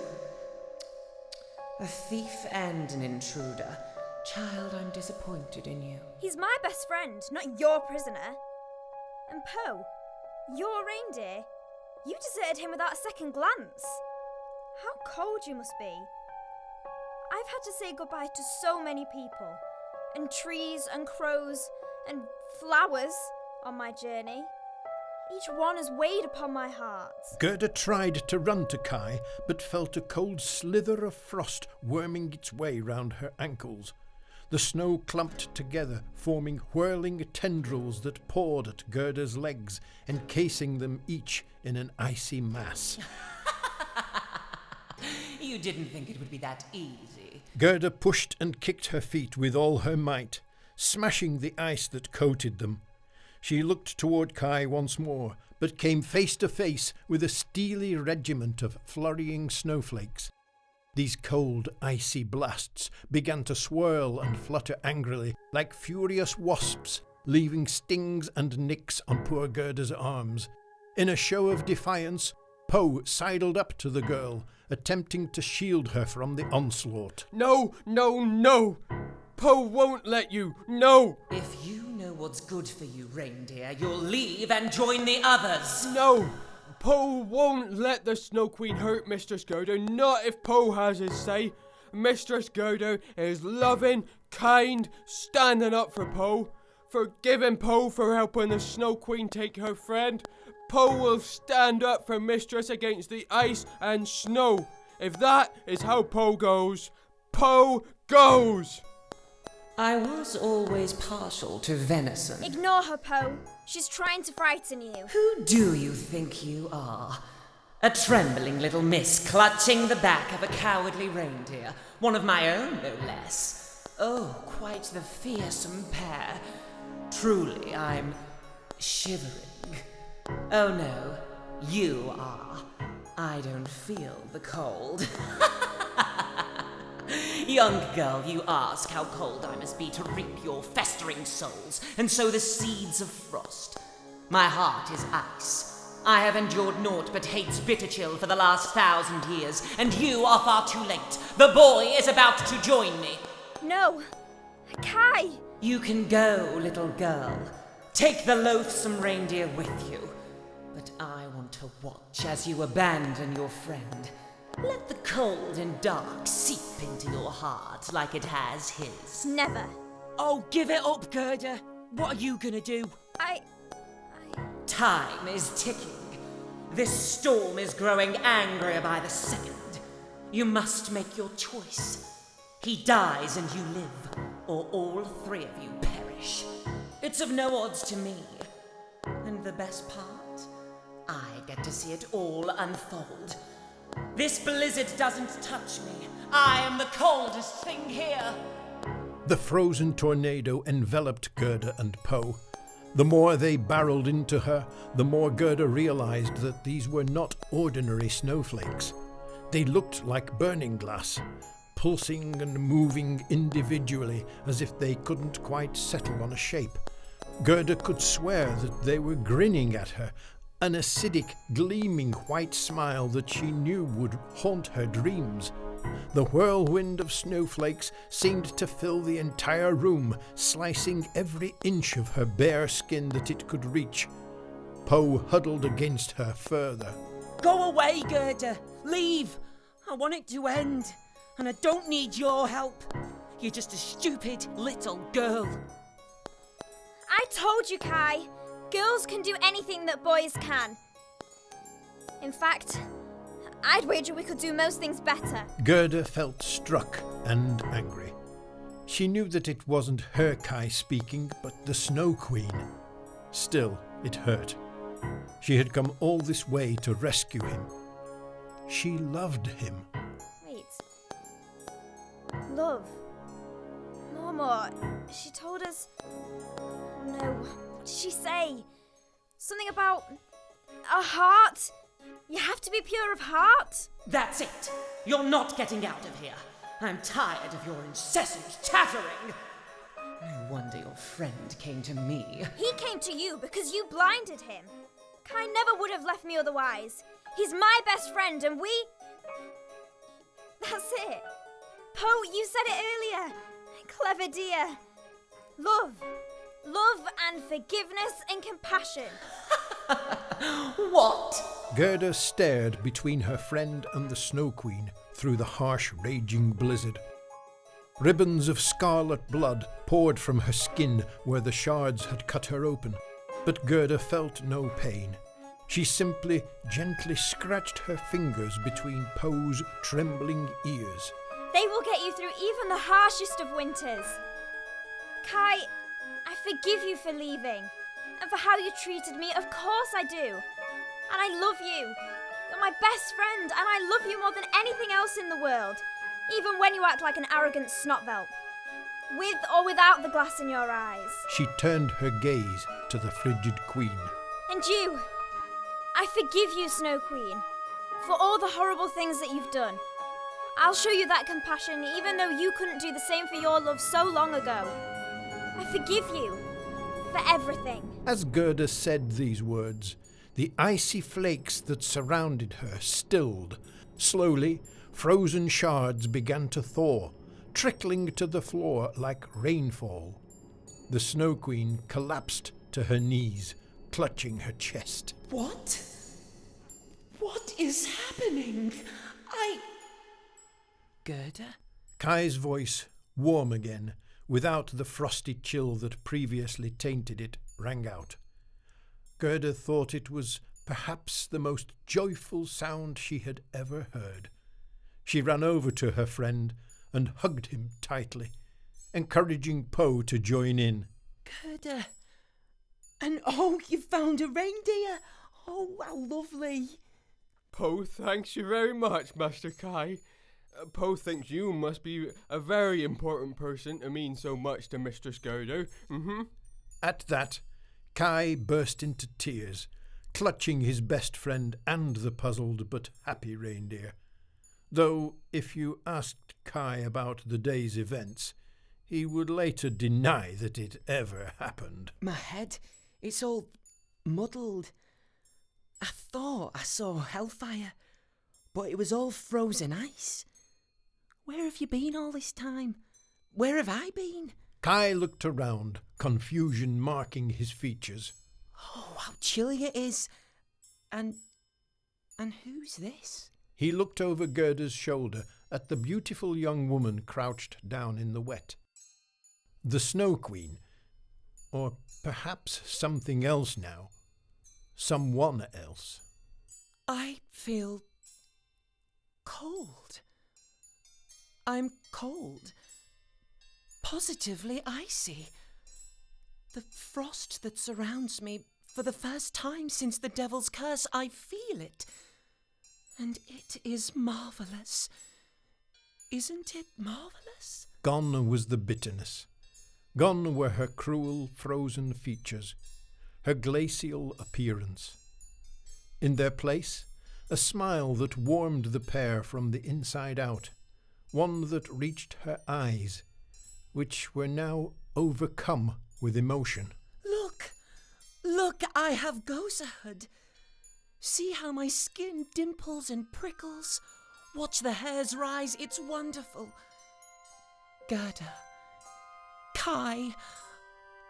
Speaker 6: A thief and an intruder. Child, I'm disappointed in you.
Speaker 5: He's my best friend, not your prisoner. And Poe, your reindeer, you deserted him without a second glance. How cold you must be. I've had to say goodbye to so many people, and trees and crows and flowers on my journey. Each one has weighed upon my heart.
Speaker 1: Gerda tried to run to Kai, but felt a cold slither of frost worming its way round her ankles. The snow clumped together, forming whirling tendrils that pawed at Gerda's legs, encasing them each in an icy mass.
Speaker 6: You didn't think it would be that easy.
Speaker 1: Gerda pushed and kicked her feet with all her might, smashing the ice that coated them. She looked toward Kai once more, but came face to face with a steely regiment of flurrying snowflakes. These cold, icy blasts began to swirl and flutter angrily, like furious wasps, leaving stings and nicks on poor Gerda's arms. In a show of defiance, Po sidled up to the girl, attempting to shield her from the onslaught.
Speaker 13: No, no, no! Po won't let you, no!
Speaker 6: If you know what's good for you, reindeer, you'll leave and join the others.
Speaker 13: No! Po won't let the Snow Queen hurt Mistress Gerda, not if Po has his say. Mistress Gerda is loving, kind, standing up for Po, forgiving Po for helping the Snow Queen take her friend. Po will stand up for Mistress against the ice and snow. If that is how Po goes, Po goes!
Speaker 6: I was always partial to venison.
Speaker 5: Ignore her, Poe. She's trying to frighten you.
Speaker 6: Who do you think you are? A trembling little miss clutching the back of a cowardly reindeer. One of my own, no less. Oh, quite the fearsome pair. Truly, I'm shivering. Oh no, you are. I don't feel the cold. Young girl, you ask how cold I must be to reap your festering souls and sow the seeds of frost. My heart is ice. I have endured naught but hate's bitter chill for the last 1,000 years, and you are far too late. The boy is about to join me.
Speaker 5: No. Kai!
Speaker 6: You can go, little girl. Take the loathsome reindeer with you. But I want to watch as you abandon your friend. Let the cold and dark seep into your heart like it has his.
Speaker 5: Never.
Speaker 3: Oh, give it up, Gerda. What are you gonna do?
Speaker 6: Time is ticking. This storm is growing angrier by the second. You must make your choice. He dies and you live, or all three of you perish. It's of no odds to me. And the best part? I get to see it all unfold. This blizzard doesn't touch me. I am the coldest thing here.
Speaker 1: The frozen tornado enveloped Gerda and Po. The more they barreled into her, the more Gerda realized that these were not ordinary snowflakes. They looked like burning glass, pulsing and moving individually as if they couldn't quite settle on a shape. Gerda could swear that they were grinning at her, an acidic, gleaming white smile that she knew would haunt her dreams. The whirlwind of snowflakes seemed to fill the entire room, slicing every inch of her bare skin that it could reach. Po huddled against her further.
Speaker 3: Go away, Gerda. Leave. I want it to end. And I don't need your help. You're just a stupid little girl.
Speaker 5: I told you, Kai. Girls can do anything that boys can. In fact, I'd wager we could do most things better.
Speaker 1: Gerda felt struck and angry. She knew that it wasn't her Kai speaking, but the Snow Queen. Still, it hurt. She had come all this way to rescue him. She loved him.
Speaker 5: Wait. Love. Mama, she told us... Oh no, what did she say? Something about... a heart? You have to be pure of heart?
Speaker 6: That's it. You're not getting out of here. I'm tired of your incessant tattering. No wonder your friend came to me.
Speaker 5: He came to you because you blinded him. Kai never would have left me otherwise. He's my best friend and we... That's it. Poe, you said it earlier. Clever dear. Love. Love and forgiveness and compassion.
Speaker 6: What?
Speaker 1: Gerda stared between her friend and the Snow Queen through the harsh, raging blizzard. Ribbons of scarlet blood poured from her skin where the shards had cut her open, but Gerda felt no pain. She simply gently scratched her fingers between Poe's trembling ears.
Speaker 5: They will get you through even the harshest of winters. Kai, I forgive you for leaving, and for how you treated me, of course I do. And I love you. You're my best friend, and I love you more than anything else in the world, even when you act like an arrogant snotvelt. With or without the glass in your eyes.
Speaker 1: She turned her gaze to the frigid queen.
Speaker 5: And you, I forgive you, Snow Queen, for all the horrible things that you've done. I'll show you that compassion even though you couldn't do the same for your love so long ago. I forgive you for everything.
Speaker 1: As Gerda said these words, the icy flakes that surrounded her stilled. Slowly, frozen shards began to thaw, trickling to the floor like rainfall. The Snow Queen collapsed to her knees, clutching her chest.
Speaker 6: What? What is happening? Gerda?
Speaker 1: Kai's voice, warm again, without the frosty chill that previously tainted it, rang out. Gerda thought it was perhaps the most joyful sound she had ever heard. She ran over to her friend and hugged him tightly, encouraging Poe to join in.
Speaker 6: Gerda, and oh, you found a reindeer. Oh, how lovely.
Speaker 13: Poe thanks you very much, Master Kai. Poe thinks you must be a very important person to mean so much to Mistress Gerda.
Speaker 1: At that, Kai burst into tears, clutching his best friend and the puzzled but happy reindeer. Though, if you asked Kai about the day's events, he would later deny that it ever happened.
Speaker 6: My head, it's all muddled. I thought I saw hellfire, but it was all frozen ice. Where have you been all this time? Where have I been?
Speaker 1: Kai looked around, confusion marking his features.
Speaker 6: Oh, how chilly it is. And who's this?
Speaker 1: He looked over Gerda's shoulder at the beautiful young woman crouched down in the wet. The Snow Queen, or perhaps something else now. Someone else.
Speaker 6: I feel cold. I'm cold. Positively icy. The frost that surrounds me, for the first time since the devil's curse, I feel it. And it is marvellous. Isn't it marvellous?
Speaker 1: Gone was the bitterness. Gone were her cruel, frozen features, her glacial appearance. In their place, a smile that warmed the pair from the inside out, one that reached her eyes, which were now overcome with emotion.
Speaker 6: Look, I have gosehood. See how my skin dimples and prickles. Watch the hairs rise, it's wonderful. Gerda, Kai,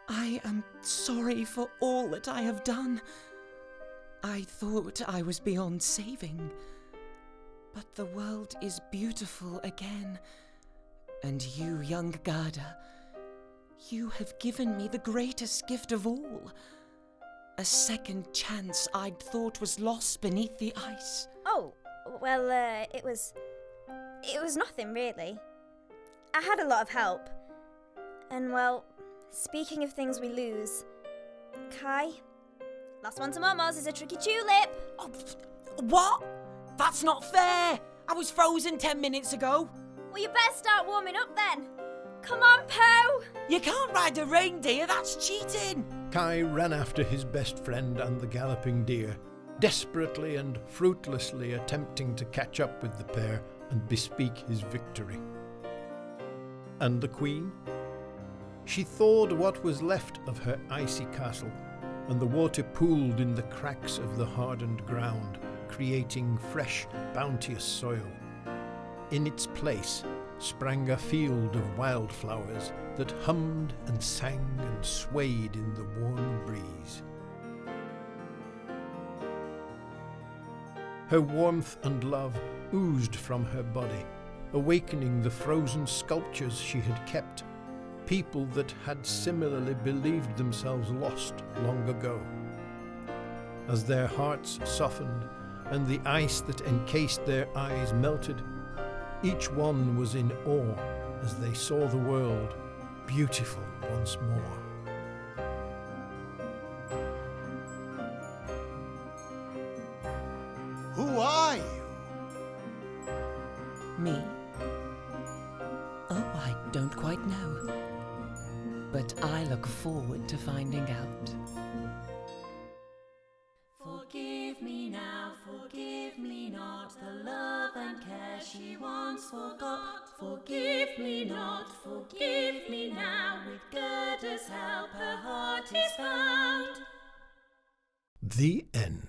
Speaker 6: I am sorry for all that I have done. I thought I was beyond saving. But the world is beautiful again. And you, young Gerda, you have given me the greatest gift of all.
Speaker 3: A second chance I'd thought was lost beneath the ice.
Speaker 5: Oh, well, it was nothing really. I had a lot of help. And well, speaking of things we lose, Kai, last one to Momo's is a tricky tulip.
Speaker 3: Oh, what? That's not fair. I was frozen 10 minutes ago.
Speaker 5: Well, you better start warming up then. Come on, Poe.
Speaker 3: You can't ride a reindeer, that's cheating.
Speaker 1: Kai ran after his best friend and the galloping deer, desperately and fruitlessly attempting to catch up with the pair and bespeak his victory. And the Queen? She thawed what was left of her icy castle, and the water pooled in the cracks of the hardened ground, creating fresh, bounteous soil. In its place sprang a field of wildflowers that hummed and sang and swayed in the warm breeze. Her warmth and love oozed from her body, awakening the frozen sculptures she had kept, people that had similarly believed themselves lost long ago. As their hearts softened and the ice that encased their eyes melted, each one was in awe as they saw the world beautiful once more.
Speaker 9: Who are you?
Speaker 3: Me? Oh, I don't quite know. But I look forward to finding out.
Speaker 14: Forgive me now, forgive me not, the love and care she once forgot. Forgive me not, forgive me now, with Gerda's help her heart is found.
Speaker 1: The end.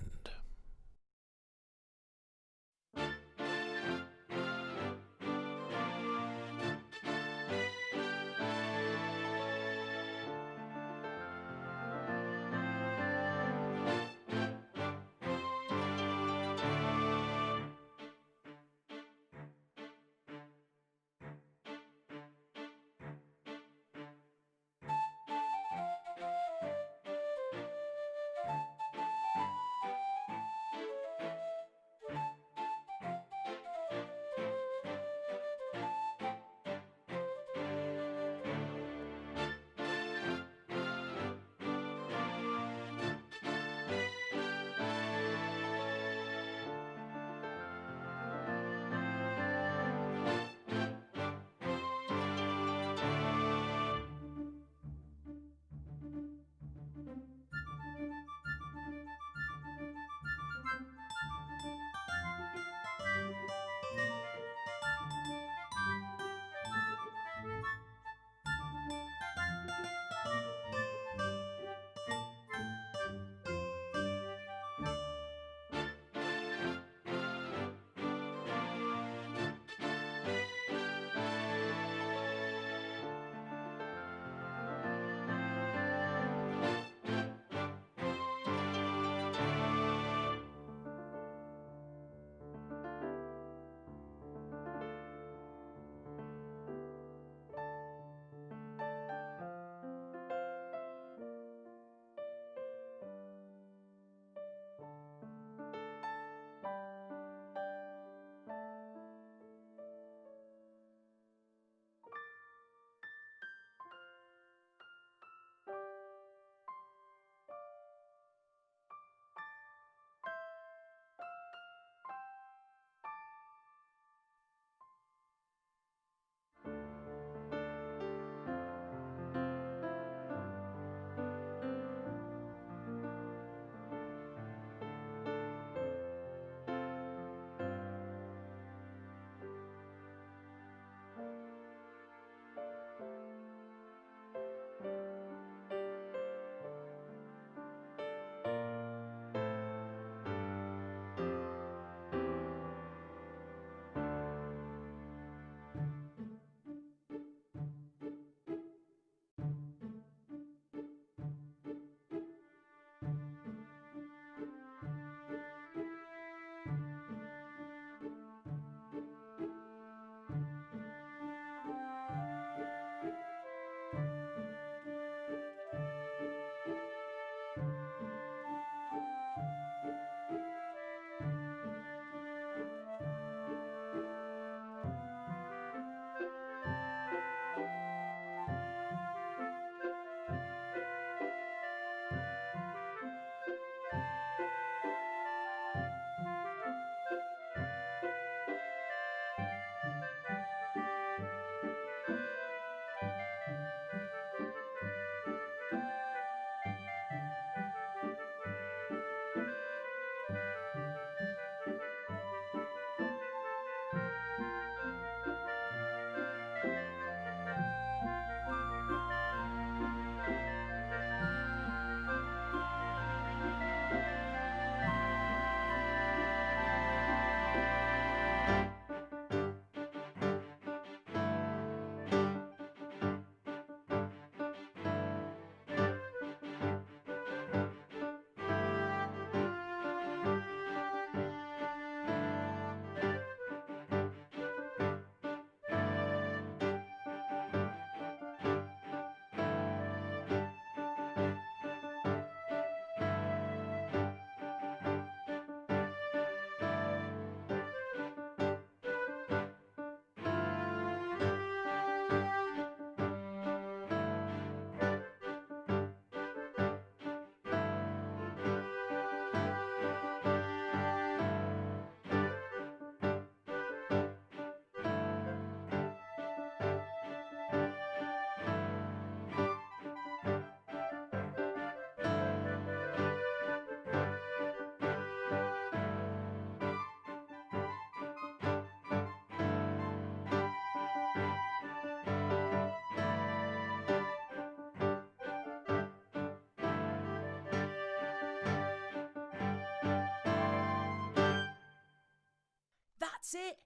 Speaker 8: it.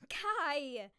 Speaker 5: Kai!